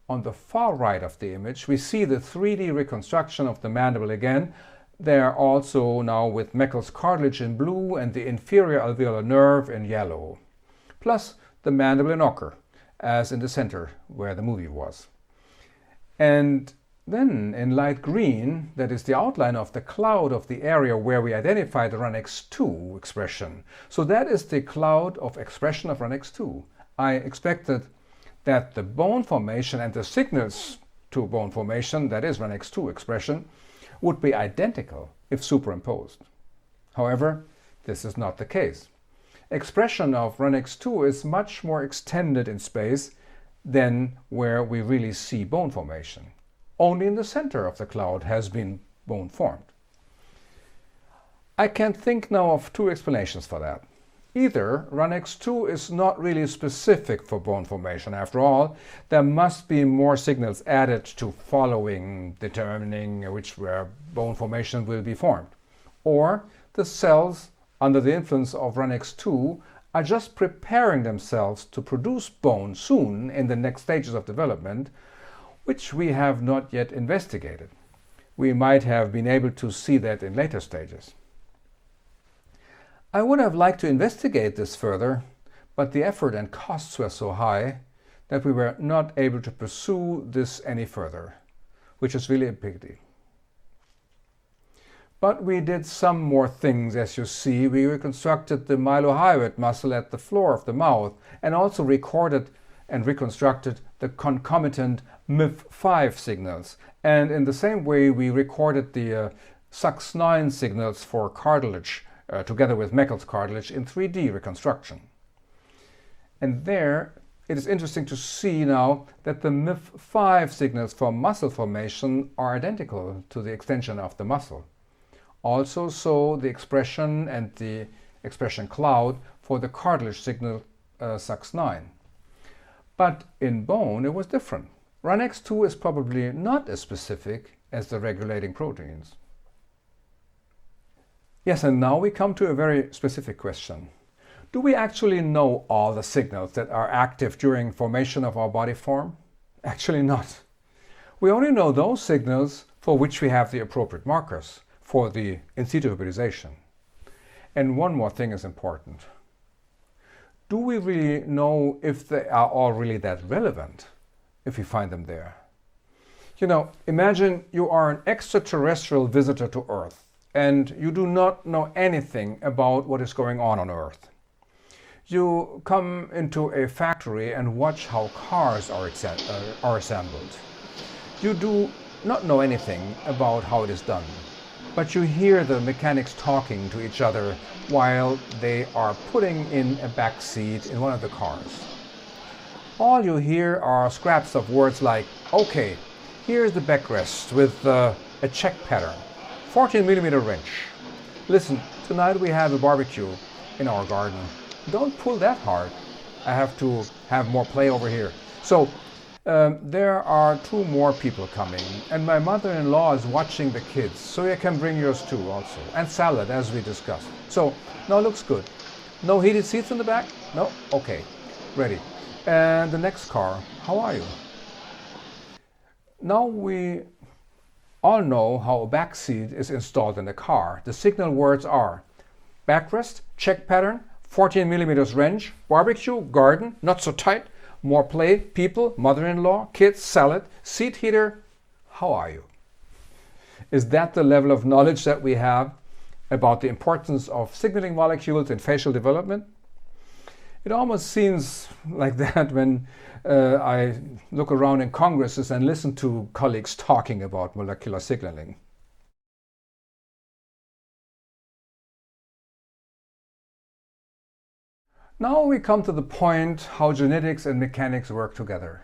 On the far right of the image, we see the 3D reconstruction of the mandible again. They are also now with Meckel's cartilage in blue and the inferior alveolar nerve in yellow, plus the mandible in ochre, as in the center where the movie was. And then in light green, that is the outline of the cloud of the area where we identify the RUNX2 expression. So that is the cloud of expression of RUNX2. I expected that the bone formation and the signals to bone formation, that is RUNX2 expression, would be identical if superimposed. However, this is not the case. Expression of RUNX2 is much more extended in space than where we really see bone formation. Only in the center of the cloud has been bone formed. I can think now of two explanations for that. Either RUNX2 is not really specific for bone formation. After all, there must be more signals added to following, determining where bone formation will be formed. Or the cells under the influence of RUNX2 are just preparing themselves to produce bone soon in the next stages of development, which we have not yet investigated. We might have been able to see that in later stages. I would have liked to investigate this further, but the effort and costs were so high that we were not able to pursue this any further, which is really a pity. But we did some more things, as you see. We reconstructed the mylohyoid muscle at the floor of the mouth and also recorded and reconstructed the concomitant MIF5 signals. And in the same way, we recorded the SUX9 signals for cartilage together with Meckel's cartilage in 3D reconstruction. And there it is interesting to see now that the MIF5 signals for muscle formation are identical to the extension of the muscle. Also so the expression and the expression cloud for the cartilage signal SUX9. But in bone it was different. RUNX2 is probably not as specific as the regulating proteins. Yes, and now we come to a very specific question. Do we actually know all the signals that are active during formation of our body form? Actually not. We only know those signals for which we have the appropriate markers for the in situ hybridization. And one more thing is important. Do we really know if they are all really that relevant if we find them there? You know, imagine you are an extraterrestrial visitor to Earth and you do not know anything about what is going on Earth. You come into a factory and watch how cars are assembled. You do not know anything about how it is done, but you hear the mechanics talking to each other while they are putting in a back seat in one of the cars. All you hear are scraps of words like, okay, here's the backrest with a check pattern, 14mm wrench. Listen, tonight we have a barbecue in our garden. Don't pull that hard. I have to have more play over here. So there are 2 more people coming, and my mother-in-law is watching the kids, so you can bring yours too also, and salad as we discussed. So now looks good. No heated seats in the back? No? Okay, ready. And the next car, how are you? Now we all know how a back seat is installed in the car. The signal words are backrest, check pattern, 14mm wrench, barbecue, garden, not so tight, more play, people, mother-in-law, kids, salad, seat heater, how are you? Is that the level of knowledge that we have about the importance of signaling molecules in facial development? It almost seems like that when I look around in congresses and listen to colleagues talking about molecular signaling. Now we come to the point how genetics and mechanics work together.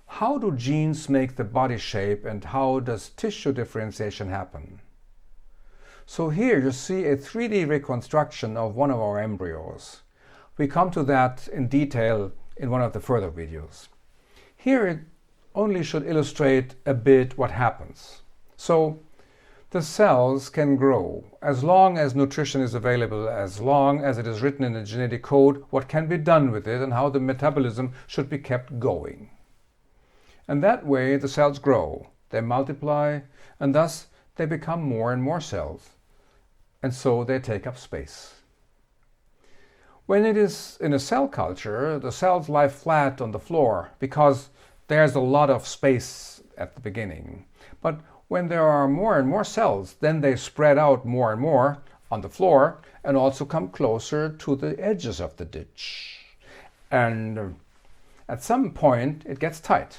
How do genes make the body shape and how does tissue differentiation happen? So here you see a 3D reconstruction of one of our embryos. We come to that in detail in one of the further videos. Here it only should illustrate a bit what happens. So the cells can grow as long as nutrition is available, as long as it is written in the genetic code what can be done with it and how the metabolism should be kept going. And that way the cells grow, they multiply, and thus they become more and more cells. And so they take up space. When it is in a cell culture, the cells lie flat on the floor because there's a lot of space at the beginning. But when there are more and more cells, then they spread out more and more on the floor and also come closer to the edges of the ditch. And at some point it gets tight.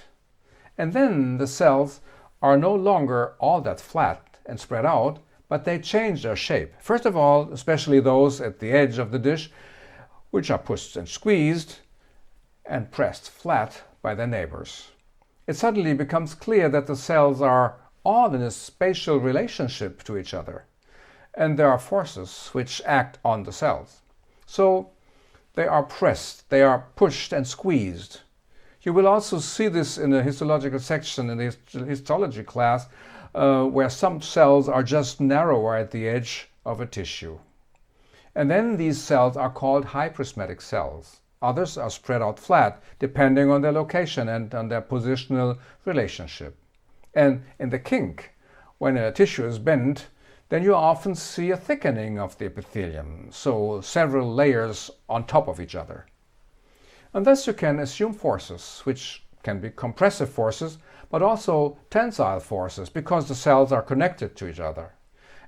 And then the cells are no longer all that flat and spread out, but they change their shape. First of all, especially those at the edge of the dish, which are pushed and squeezed and pressed flat by their neighbors. It suddenly becomes clear that the cells are all in a spatial relationship to each other, and there are forces which act on the cells. So they are pressed, they are pushed and squeezed. You will also see this in the histological section in the histology class, where some cells are just narrower at the edge of a tissue. And then these cells are called hypoprismatic cells. Others are spread out flat, depending on their location and on their positional relationship. And in the kink, when a tissue is bent, then you often see a thickening of the epithelium, so several layers on top of each other. And thus you can assume forces, which can be compressive forces, but also tensile forces, because the cells are connected to each other.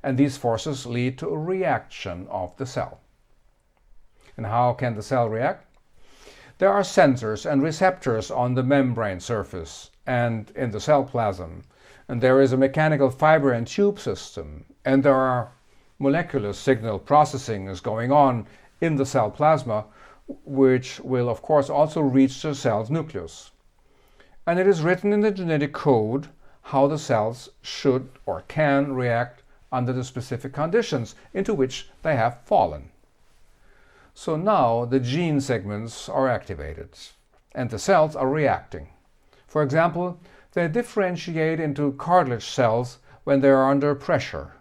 And these forces lead to a reaction of the cell. And how can the cell react? There are sensors and receptors on the membrane surface and in the cell plasm. And there is a mechanical fiber and tube system. And there are molecular signal processing is going on in the cell plasma, which will of course also reach the cell's nucleus. And it is written in the genetic code how the cells should or can react under the specific conditions into which they have fallen. So now the gene segments are activated and the cells are reacting. For example, they differentiate into cartilage cells when they are under pressure.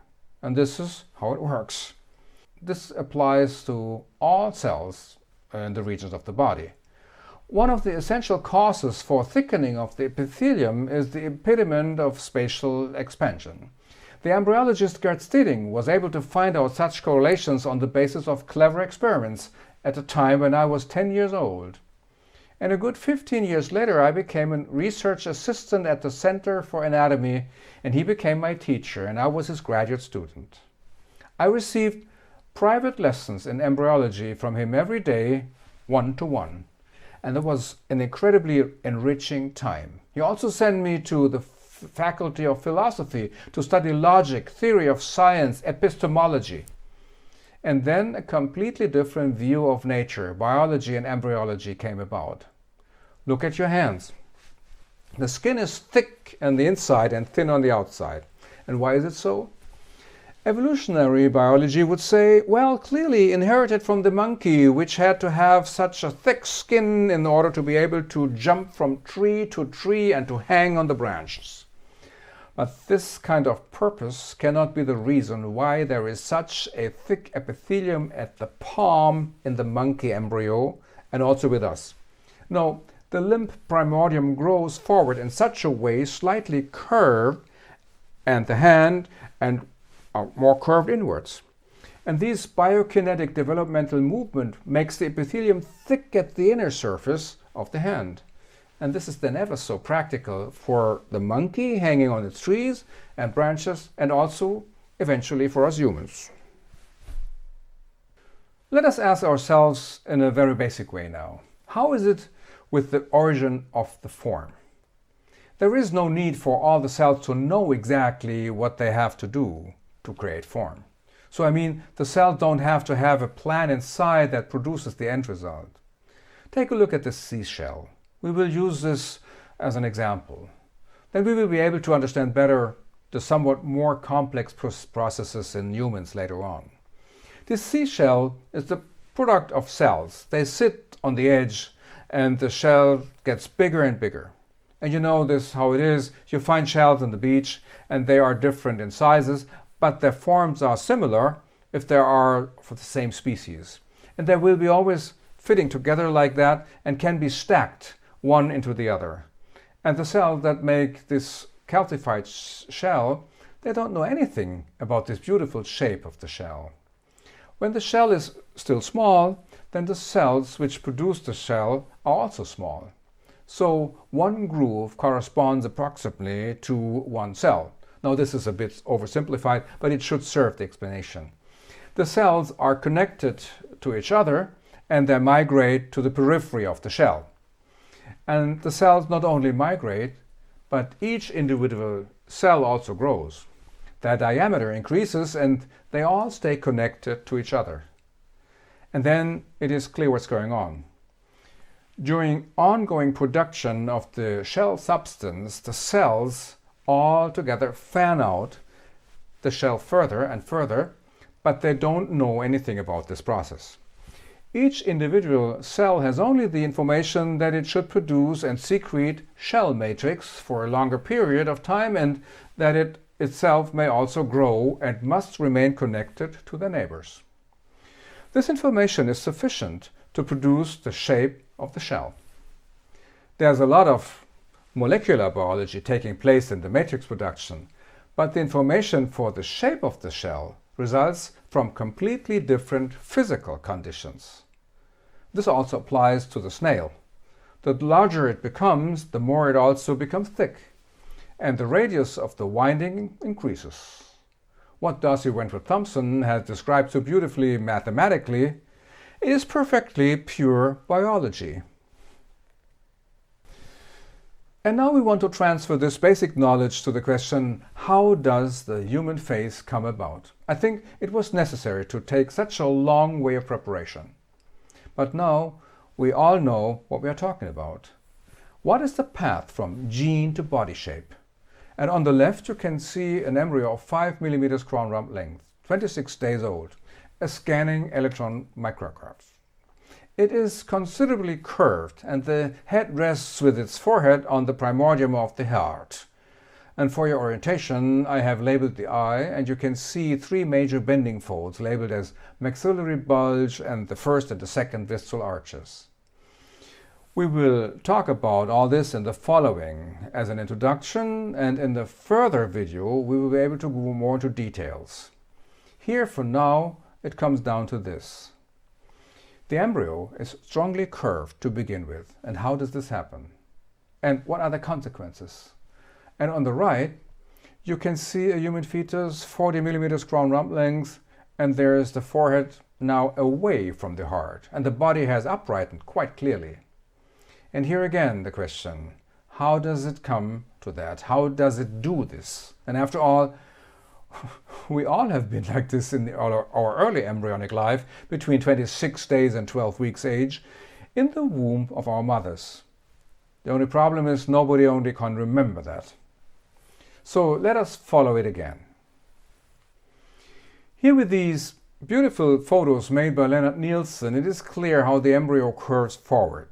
And this is how it works. This applies to all cells in the regions of the body. One of the essential causes for thickening of the epithelium is the impediment of spatial expansion. The embryologist Gerd Steding was able to find out such correlations on the basis of clever experiments at a time when I was 10 years old. And a good 15 years later I became a research assistant at the Center for Anatomy, and he became my teacher and I was his graduate student. I received private lessons in embryology from him every day, 1-to-1. And it was an incredibly enriching time. He also sent me to the Faculty of Philosophy to study logic, theory of science, epistemology. And then a completely different view of nature, biology and embryology came about. Look at your hands. The skin is thick on the inside and thin on the outside. And why is it so? Evolutionary biology would say, well, clearly inherited from the monkey, which had to have such a thick skin in order to be able to jump from tree to tree and to hang on the branches. But this kind of purpose cannot be the reason why there is such a thick epithelium at the palm in the monkey embryo and also with us. No, the limb primordium grows forward in such a way, slightly curved, and the hand and more curved inwards. And this biokinetic developmental movement makes the epithelium thick at the inner surface of the hand. And this is then ever so practical for the monkey hanging on its trees and branches, and also eventually for us humans. Let us ask ourselves in a very basic way now, how is it with the origin of the form? There is no need for all the cells to know exactly what they have to do to create form. So I mean, the cells don't have to have a plan inside that produces the end result. Take a look at the seashell. We will use this as an example. Then we will be able to understand better the somewhat more complex processes in humans later on. This seashell is the product of cells. They sit on the edge and the shell gets bigger and bigger. And you know this how it is. You find shells on the beach and they are different in sizes, but their forms are similar if they are for the same species. And they will be always fitting together like that and can be stacked one into the other. And the cells that make this calcified shell, they don't know anything about this beautiful shape of the shell. When the shell is still small, then the cells which produce the shell are also small. So one groove corresponds approximately to one cell. Now this is a bit oversimplified, but it should serve the explanation. The cells are connected to each other and they migrate to the periphery of the shell. And the cells not only migrate, but each individual cell also grows. Their diameter increases and they all stay connected to each other. And then it is clear what's going on. During ongoing production of the shell substance, the cells all together fan out the shell further and further, but they don't know anything about this process. Each individual cell has only the information that it should produce and secrete shell matrix for a longer period of time, and that it itself may also grow and must remain connected to the neighbors. This information is sufficient to produce the shape of the shell. There's a lot of molecular biology taking place in the matrix production, but the information for the shape of the shell results from completely different physical conditions. This also applies to the snail. The larger it becomes, the more it also becomes thick, and the radius of the winding increases. What Darcy Wentworth Thompson has described so beautifully mathematically, it is perfectly pure biology. And now we want to transfer this basic knowledge to the question, how does the human face come about? I think it was necessary to take such a long way of preparation. But now we all know what we are talking about. What is the path from gene to body shape? And on the left you can see an embryo of 5 mm crown rump length, 26 days old, a scanning electron micrograph. It is considerably curved and the head rests with its forehead on the primordium of the heart. And for your orientation, I have labeled the eye, and you can see 3 major bending folds labeled as maxillary bulge and the first and the second distal arches. We will talk about all this in the following as an introduction, and in the further video we will be able to go more into details. Here for now it comes down to this. The embryo is strongly curved to begin with, and how does this happen? And what are the consequences? And on the right, you can see a human fetus, 40 mm crown rump length, and there is the forehead now away from the heart, and the body has uprightened quite clearly. And here again the question, how does it come to that? How does it do this? And after all, we all have been like this in our early embryonic life, between 26 days and 12 weeks age, in the womb of our mothers. The only problem is nobody only can remember that. So let us follow it again. Here with these beautiful photos made by Lennart Nielsen, it is clear how the embryo curves forward.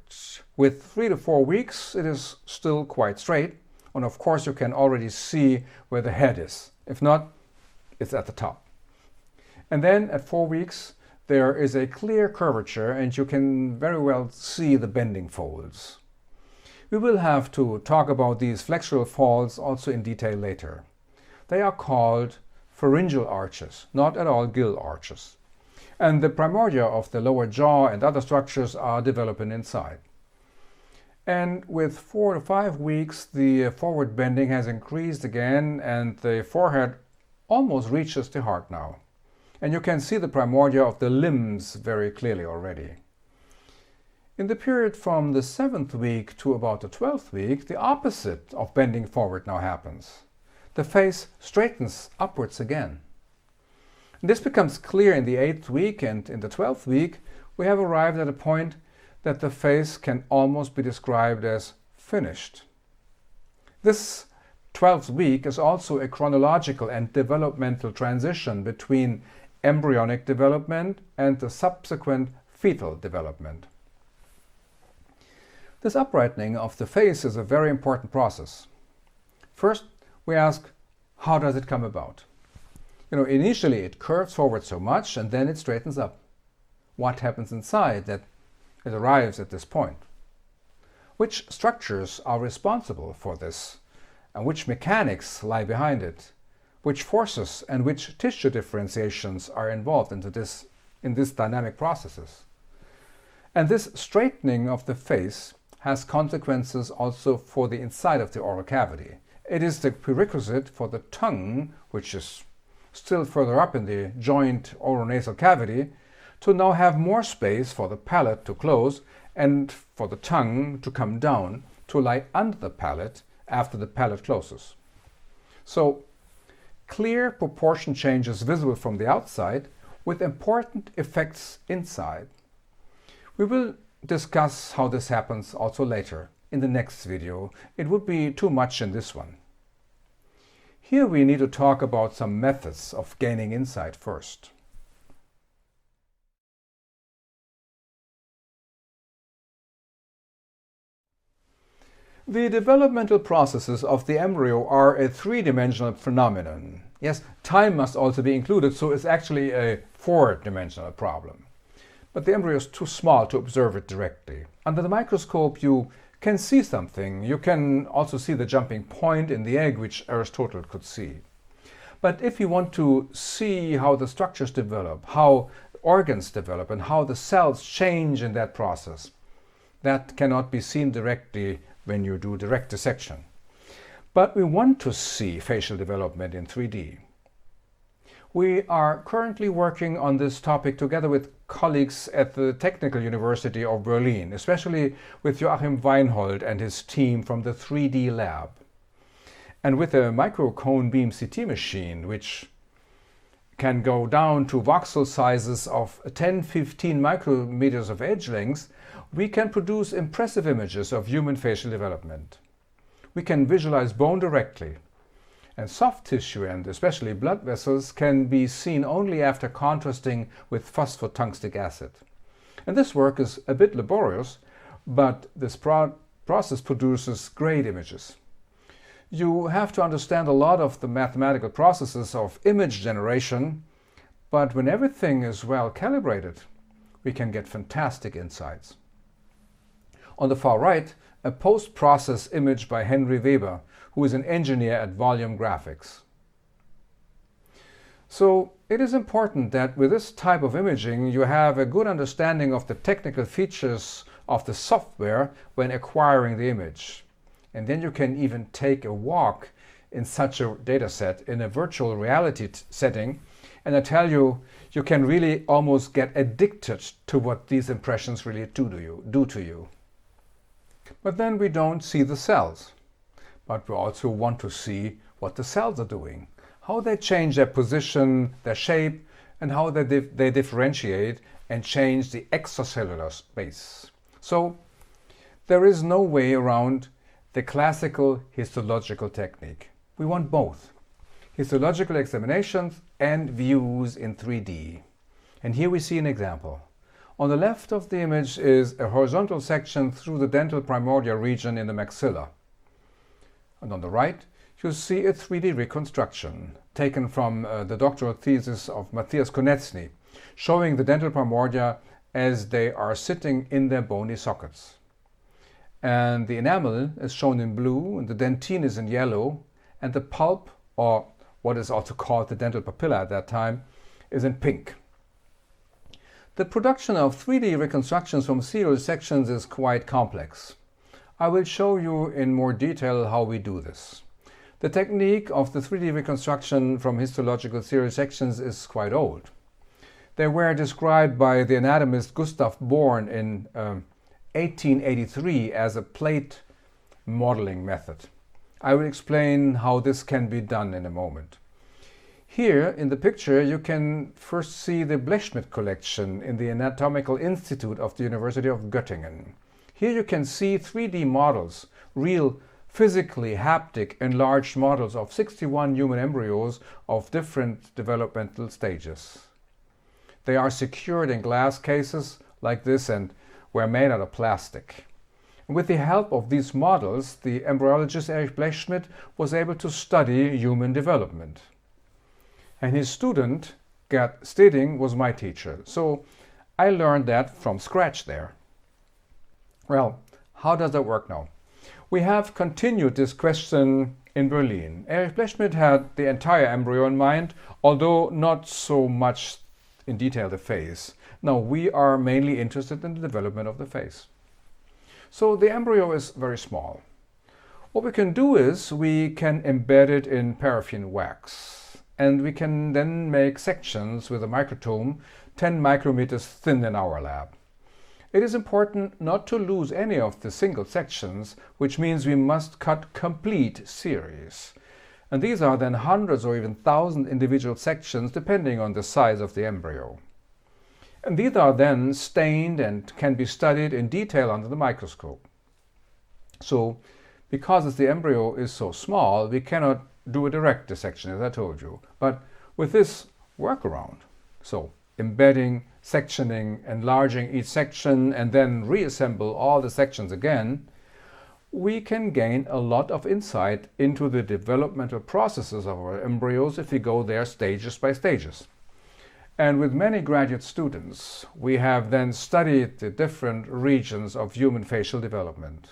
With 3 to 4 weeks, it is still quite straight, and of course you can already see where the head is. If not, it's at the top. And then at 4 weeks, there is a clear curvature, and you can very well see the bending folds. We will have to talk about these flexural folds also in detail later. They are called pharyngeal arches, not at all gill arches. And the primordia of the lower jaw and other structures are developing inside. And with 4 to 5 weeks, the forward bending has increased again, and the forehead almost reaches the heart now. And you can see the primordia of the limbs very clearly already. In the period from the 7th week to about the 12th week, the opposite of bending forward now happens. The face straightens upwards again. And this becomes clear in the 8th week, and in the 12th week we have arrived at a point that the face can almost be described as finished. This 12th week is also a chronological and developmental transition between embryonic development and the subsequent fetal development. This uprightening of the face is a very important process. First, we ask, how does it come about? Initially it curves forward so much and then it straightens up. What happens inside that it arrives at this point? Which structures are responsible for this? And which mechanics lie behind it? Which forces and which tissue differentiations are involved in this dynamic processes? And this straightening of the face has consequences also for the inside of the oral cavity. It is the prerequisite for the tongue, which is still further up in the joint oronasal cavity, to now have more space for the palate to close and for the tongue to come down to lie under the palate after the palate closes. So, clear proportion changes visible from the outside with important effects inside. We will discuss how this happens also later in the next video. It would be too much in this one. Here we need to talk about some methods of gaining insight first. The developmental processes of the embryo are a three-dimensional phenomenon. Yes, time must also be included, so it's actually a four-dimensional problem. But the embryo is too small to observe it directly. Under the microscope you can see something. You can also see the jumping point in the egg, which Aristotle could see. But if you want to see how the structures develop, how organs develop, and how the cells change in that process, that cannot be seen directly when you do direct dissection. But we want to see facial development in 3D. We are currently working on this topic together with colleagues at the Technical University of Berlin, especially with Joachim Weinhold and his team from the 3D lab. And with a micro-cone beam CT machine, which can go down to voxel sizes of 10-15 micrometers of edge length, we can produce impressive images of human facial development. We can visualize bone directly. And soft tissue and especially blood vessels can be seen only after contrasting with phosphotungstic acid. And this work is a bit laborious, but this process produces great images. You have to understand a lot of the mathematical processes of image generation, but when everything is well calibrated, we can get fantastic insights. On the far right, a post-process image by Henry Weber, who is an engineer at Volume Graphics. So it is important that with this type of imaging you have a good understanding of the technical features of the software when acquiring the image. And then you can even take a walk in such a dataset in a virtual reality setting And I tell you, you can really almost get addicted to what these impressions really do to you. But then we don't see the cells. But we also want to see what the cells are doing, how they change their position, their shape, and how they differentiate and change the extracellular space. So there is no way around the classical histological technique. We want both histological examinations and views in 3D. And here we see an example. On the left of the image is a horizontal section through the dental primordial region in the maxilla. And on the right, you see a 3D reconstruction taken from the doctoral thesis of Matthias Konecny, showing the dental primordia as they are sitting in their bony sockets. And the enamel is shown in blue, and the dentine is in yellow, and the pulp, or what is also called the dental papilla at that time, is in pink. The production of 3D reconstructions from serial sections is quite complex. I will show you in more detail how we do this. The technique of the 3D reconstruction from histological serial sections is quite old. They were described by the anatomist Gustav Born in 1883 as a plate modeling method. I will explain how this can be done in a moment. Here in the picture you can first see the Blechschmidt collection in the Anatomical Institute of the University of Göttingen. Here you can see 3D models, real physically haptic enlarged models of 61 human embryos of different developmental stages. They are secured in glass cases like this and were made out of plastic. With the help of these models, the embryologist Erich Blechschmidt was able to study human development. And his student, Gerd Steding, was my teacher. So I learned that from scratch there. Well, how does that work now? We have continued this question in Berlin. Erich Blechschmidt had the entire embryo in mind, although not so much in detail the face. Now we are mainly interested in the development of the face. So the embryo is very small. What we can do is we can embed it in paraffin wax, and we can then make sections with a microtome 10 micrometers thin in our lab. It is important not to lose any of the single sections, which means we must cut complete series. And these are then hundreds or even thousands individual sections depending on the size of the embryo. And these are then stained and can be studied in detail under the microscope. So, because the embryo is so small, we cannot do a direct dissection, as I told you. But with this workaround, so embedding, sectioning, enlarging each section, and then reassemble all the sections again, we can gain a lot of insight into the developmental processes of our embryos if we go there stages by stages. And with many graduate students, we have then studied the different regions of human facial development.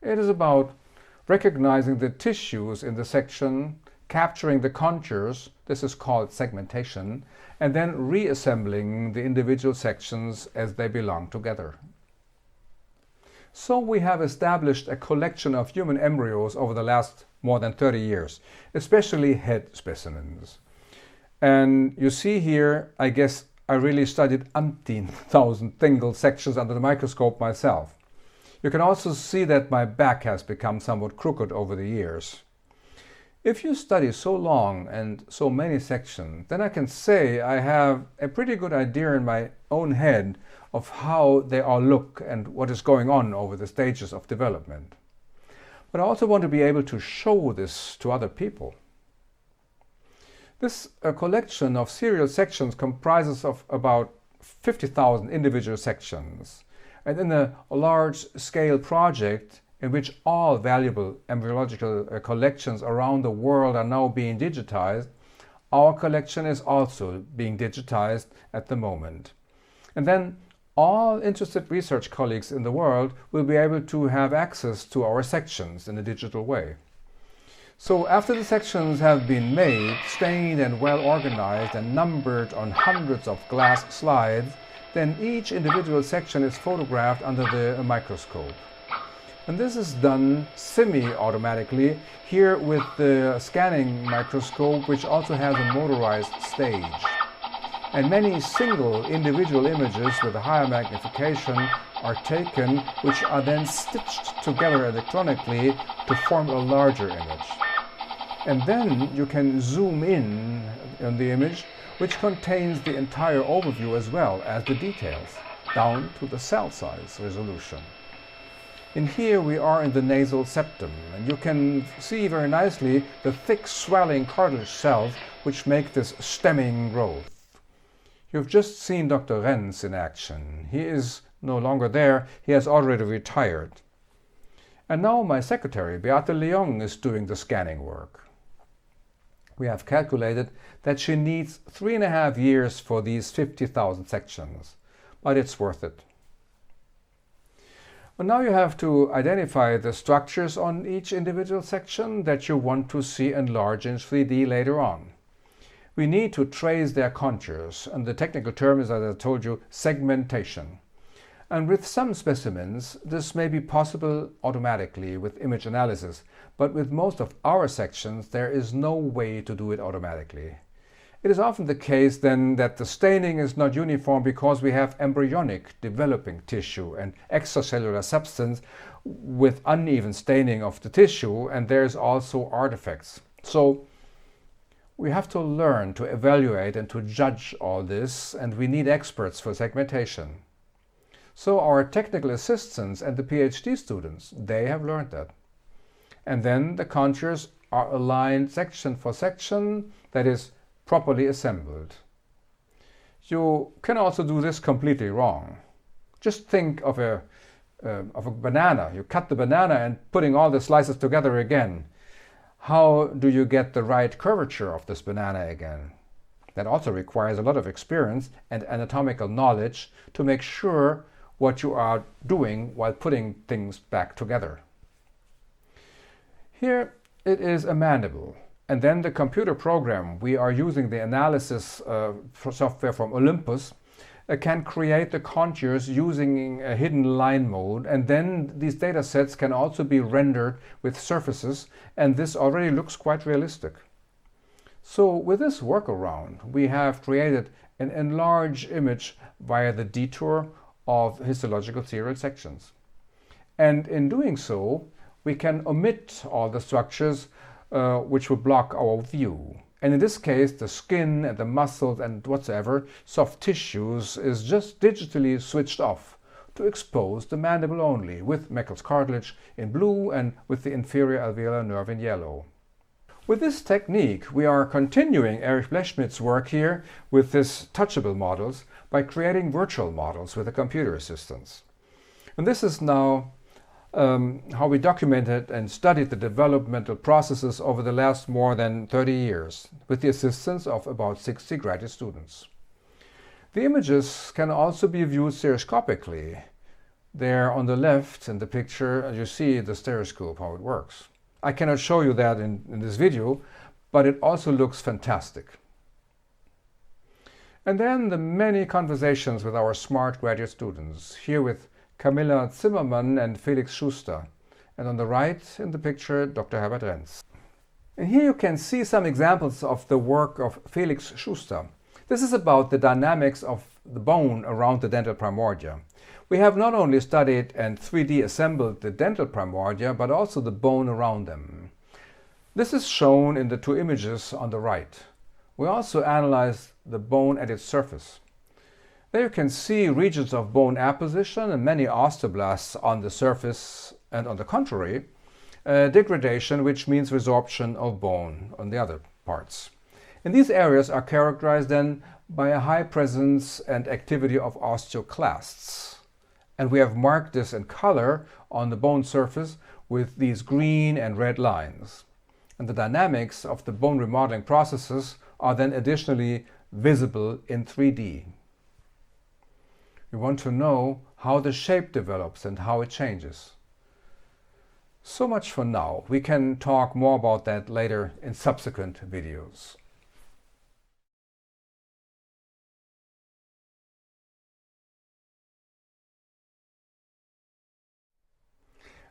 It is about recognizing the tissues in the section, capturing the contours, this is called segmentation, and then reassembling the individual sections as they belong together. So we have established a collection of human embryos over the last more than 30 years, especially head specimens. And you see here, I guess I really studied umpteen thousand single sections under the microscope myself. You can also see that my back has become somewhat crooked over the years. If you study so long and so many sections, then I can say I have a pretty good idea in my own head of how they all look and what is going on over the stages of development. But I also want to be able to show this to other people. This collection of serial sections comprises of about 50,000 individual sections. And in a large-scale project in which all valuable embryological collections around the world are now being digitized, our collection is also being digitized at the moment. And then all interested research colleagues in the world will be able to have access to our sections in a digital way. So after the sections have been made, stained and well organized and numbered on hundreds of glass slides, then each individual section is photographed under the microscope. And this is done semi-automatically here with the scanning microscope, which also has a motorized stage. And many single individual images with a higher magnification are taken, which are then stitched together electronically to form a larger image. And then you can zoom in on the image, which contains the entire overview as well as the details, down to the cell size resolution. And here we are in the nasal septum, and you can see very nicely the thick swelling cartilage cells which make this stemming growth. You've just seen Dr. Renz in action. He is no longer there, he has already retired. And now my secretary, Beate Leong, is doing the scanning work. We have calculated that she needs 3.5 years for these 50,000 sections, but it's worth it. Well, now you have to identify the structures on each individual section that you want to see enlarged in 3D later on. We need to trace their contours, and the technical term is, as I told you, segmentation. And with some specimens, this may be possible automatically with image analysis, but with most of our sections, there is no way to do it automatically. It is often the case then that the staining is not uniform because we have embryonic developing tissue and extracellular substance with uneven staining of the tissue, and there's also artifacts. So we have to learn to evaluate and to judge all this, and we need experts for segmentation. So our technical assistants and the PhD students, they have learned that. And then the contours are aligned section for section, that is, properly assembled. You can also do this completely wrong. Just think of a banana. You cut the banana and putting all the slices together again. How do you get the right curvature of this banana again? That also requires a lot of experience and anatomical knowledge to make sure what you are doing while putting things back together. Here it is a mandible. And then the computer program, we are using the analysis software from Olympus, can create the contours using a hidden line mode. And then these data sets can also be rendered with surfaces. And this already looks quite realistic. So with this workaround, we have created an enlarged image via the detour of histological serial sections. And in doing so, we can omit all the structures which would block our view. And in this case, the skin and the muscles and whatsoever, soft tissues, is just digitally switched off to expose the mandible only, with Meckel's cartilage in blue and with the inferior alveolar nerve in yellow. With this technique, we are continuing Erich Blechschmidt's work here with this touchable models by creating virtual models with a computer assistance. And this is now how we documented and studied the developmental processes over the last more than 30 years with the assistance of about 60 graduate students. The images can also be viewed stereoscopically. There on the left in the picture you see the stereoscope, how it works. I cannot show you that in this video, but it also looks fantastic. And then the many conversations with our smart graduate students, here with Camilla Zimmermann and Felix Schuster, and on the right in the picture Dr. Herbert Renz. And here you can see some examples of the work of Felix Schuster. This is about the dynamics of the bone around the dental primordia. We have not only studied and 3D assembled the dental primordia, but also the bone around them. This is shown in the two images on the right. We also analyzed the bone at its surface. There you can see regions of bone apposition and many osteoblasts on the surface, and on the contrary, degradation, which means resorption of bone on the other parts. And these areas are characterized then by a high presence and activity of osteoclasts. And we have marked this in color on the bone surface with these green and red lines. And the dynamics of the bone remodeling processes are then additionally visible in 3D. We want to know how the shape develops and how it changes. So much for now. We can talk more about that later in subsequent videos.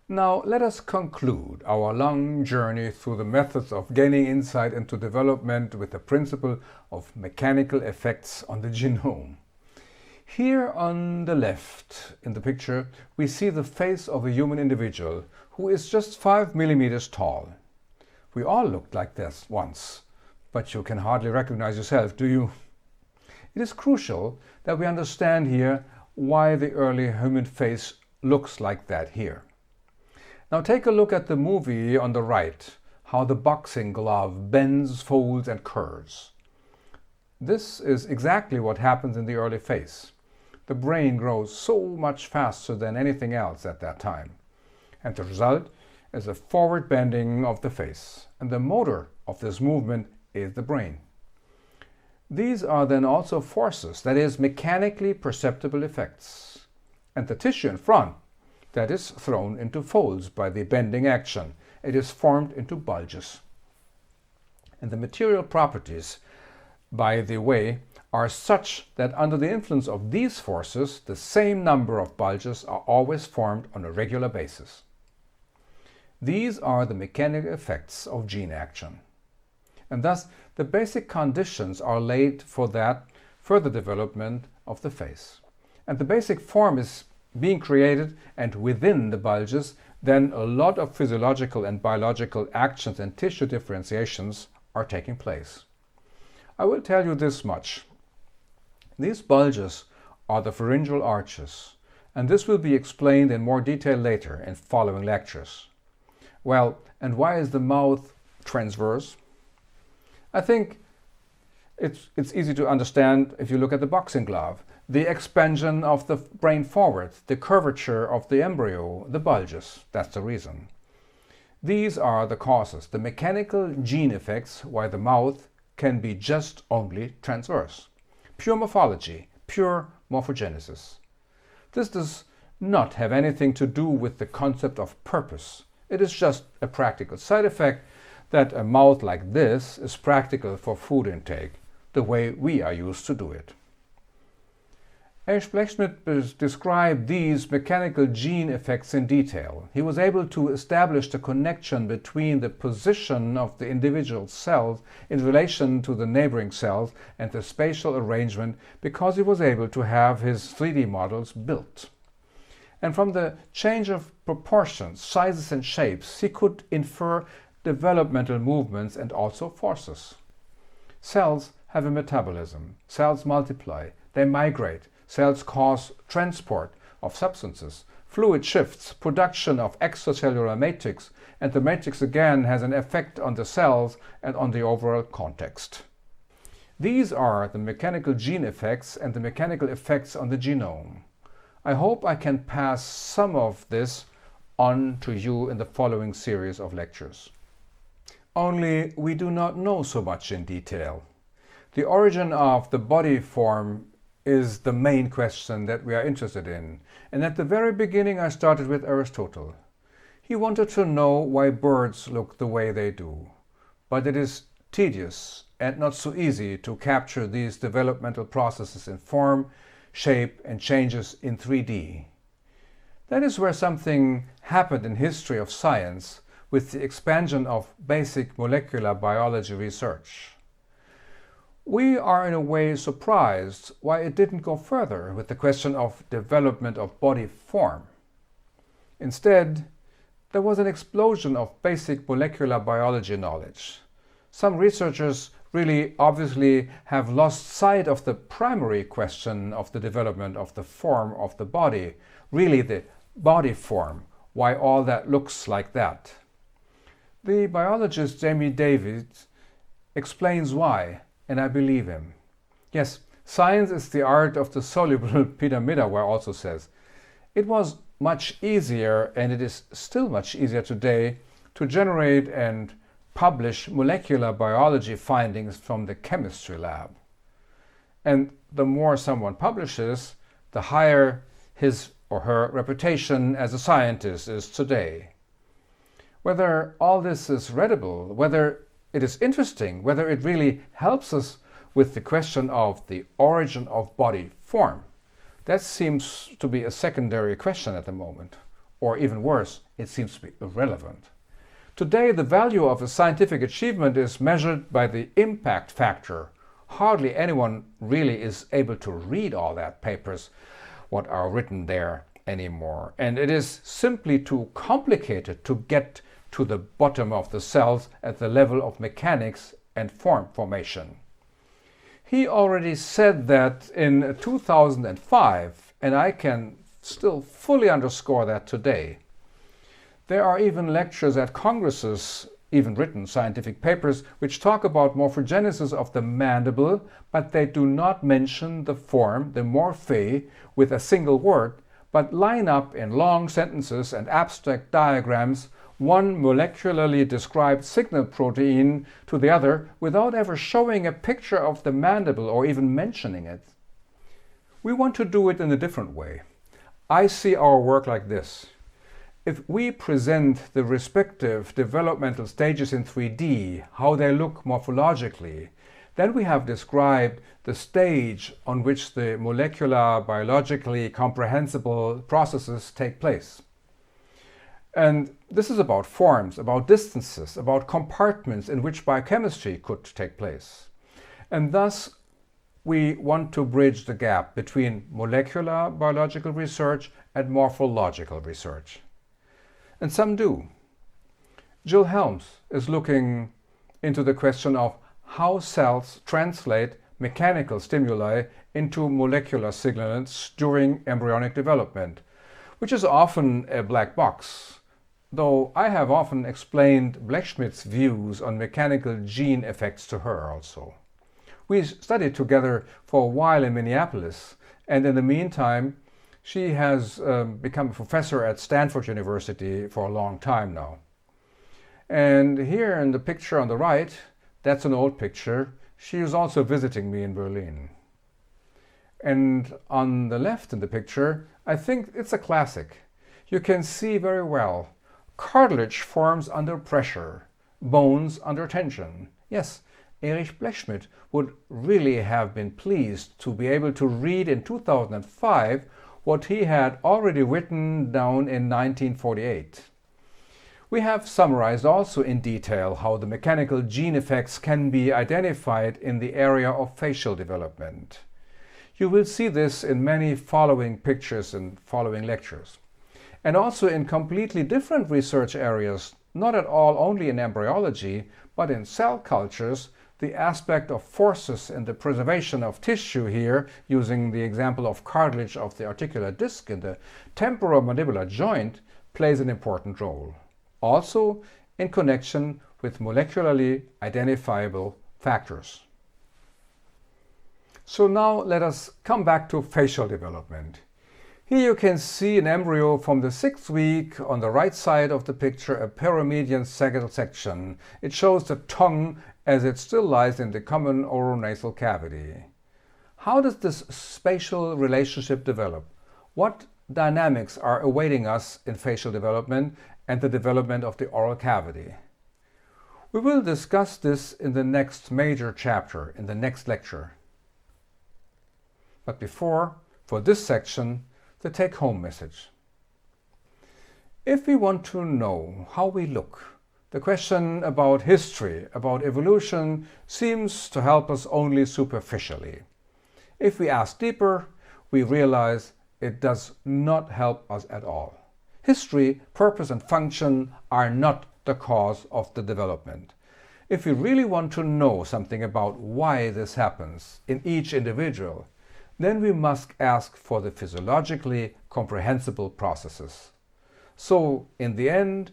Now let us conclude our long journey through the methods of gaining insight into development with the principle of mechanical effects on the genome. Here on the left in the picture we see the face of a human individual who is just 5 millimeters tall. We all looked like this once, but you can hardly recognize yourself, do you? It is crucial that we understand here why the early human face looks like that here. Now take a look at the movie on the right, how the boxing glove bends, folds and curves. This is exactly what happens in the early face. The brain grows so much faster than anything else at that time. And the result is a forward bending of the face. And the motor of this movement is the brain. These are then also forces, that is, mechanically perceptible effects. And the tissue in front, that is thrown into folds by the bending action. It is formed into bulges. And the material properties, by the way, are such that under the influence of these forces, the same number of bulges are always formed on a regular basis. These are the mechanical effects of gene action. And thus, the basic conditions are laid for that further development of the face. And the basic form is being created, and within the bulges, then a lot of physiological and biological actions and tissue differentiations are taking place. I will tell you this much. These bulges are the pharyngeal arches, and this will be explained in more detail later in following lectures. Well, and why is the mouth transverse? I think it's easy to understand if you look at the boxing glove. The expansion of the brain forward, the curvature of the embryo, the bulges, that's the reason. These are the causes, the mechanical gene effects why the mouth can be just only transverse. Pure morphology, pure morphogenesis. This does not have anything to do with the concept of purpose. It is just a practical side effect that a mouth like this is practical for food intake, the way we are used to do it. Blechschmidt described these mechanical gene effects in detail. He was able to establish the connection between the position of the individual cells in relation to the neighboring cells and the spatial arrangement because he was able to have his 3D models built. And from the change of proportions, sizes and shapes, he could infer developmental movements and also forces. Cells have a metabolism. Cells multiply. They migrate. Cells cause transport of substances, fluid shifts, production of extracellular matrix, and the matrix again has an effect on the cells and on the overall context. These are the mechanical gene effects and the mechanical effects on the genome. I hope I can pass some of this on to you in the following series of lectures. Only we do not know so much in detail. The origin of the body form is the main question that we are interested in. And at the very beginning I started with Aristotle. He wanted to know why birds look the way they do. But it is tedious and not so easy to capture these developmental processes in form, shape and changes in 3D. That is where something happened in history of science with the expansion of basic molecular biology research. We are in a way surprised why it didn't go further with the question of development of body form. Instead, there was an explosion of basic molecular biology knowledge. Some researchers really obviously have lost sight of the primary question of the development of the form of the body, really the body form, why all that looks like that. The biologist Jamie Davies explains why, and I believe him. Yes, science is the art of the soluble, Peter Middelware also says. It was much easier, and it is still much easier today, to generate and publish molecular biology findings from the chemistry lab. And the more someone publishes, the higher his or her reputation as a scientist is today. Whether all this is readable, whether it is interesting, whether it really helps us with the question of the origin of body form, that seems to be a secondary question at the moment. or even worse, it seems to be irrelevant. Today, the value of a scientific achievement is measured by the impact factor. Hardly anyone really is able to read all that papers, what are written there anymore. And it is simply too complicated to get to the bottom of the cells at the level of mechanics and form formation. He already said that in 2005, and I can still fully underscore that today. There are even lectures at congresses, even written scientific papers, which talk about morphogenesis of the mandible, but they do not mention the form, the morphe, with a single word, but line up in long sentences and abstract diagrams one molecularly described signal protein to the other without ever showing a picture of the mandible or even mentioning it. We want to do it in a different way. I see our work like this. If we present the respective developmental stages in 3D, how they look morphologically, then we have described the stage on which the molecular, biologically comprehensible processes take place. And this is about forms, about distances, about compartments in which biochemistry could take place. And thus, we want to bridge the gap between molecular biological research and morphological research. And some do. Jill Helms is looking into the question of how cells translate mechanical stimuli into molecular signals during embryonic development, which is often a black box, though I have often explained Blechschmidt's views on mechanical gene effects to her also. We studied together for a while in Minneapolis, and in the meantime, she has become a professor at Stanford University for a long time now. And here in the picture on the right, that's an old picture. She is also visiting me in Berlin. And on the left in the picture, I think it's a classic. You can see very well. Cartilage forms under pressure, bones under tension. Yes, Erich Blechschmidt would really have been pleased to be able to read in 2005 what he had already written down in 1948. We have summarized also in detail how the mechanical gene effects can be identified in the area of facial development. You will see this in many following pictures and following lectures. And also in completely different research areas, not at all only in embryology, but in cell cultures, the aspect of forces in the preservation of tissue here, using the example of cartilage of the articular disc in the temporomandibular joint, plays an important role. Also in connection with molecularly identifiable factors. So now let us come back to facial development. Here you can see an embryo from the 6th week. On the right side of the picture, a perimedian sagittal section. It shows the tongue as it still lies in the common oronasal cavity. How does this spatial relationship develop? What dynamics are awaiting us in facial development and the development of the oral cavity? We will discuss this in the next major chapter, in the next lecture. But before, for this section, the take-home message. If we want to know how we look, the question about history, about evolution, seems to help us only superficially. If we ask deeper, we realize it does not help us at all. History, purpose and function are not the cause of the development. If we really want to know something about why this happens in each individual, then we must ask for the physiologically comprehensible processes. So, in the end,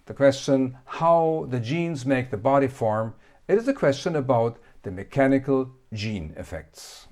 the question how the genes make the body form, it is a question about the mechanical gene effects.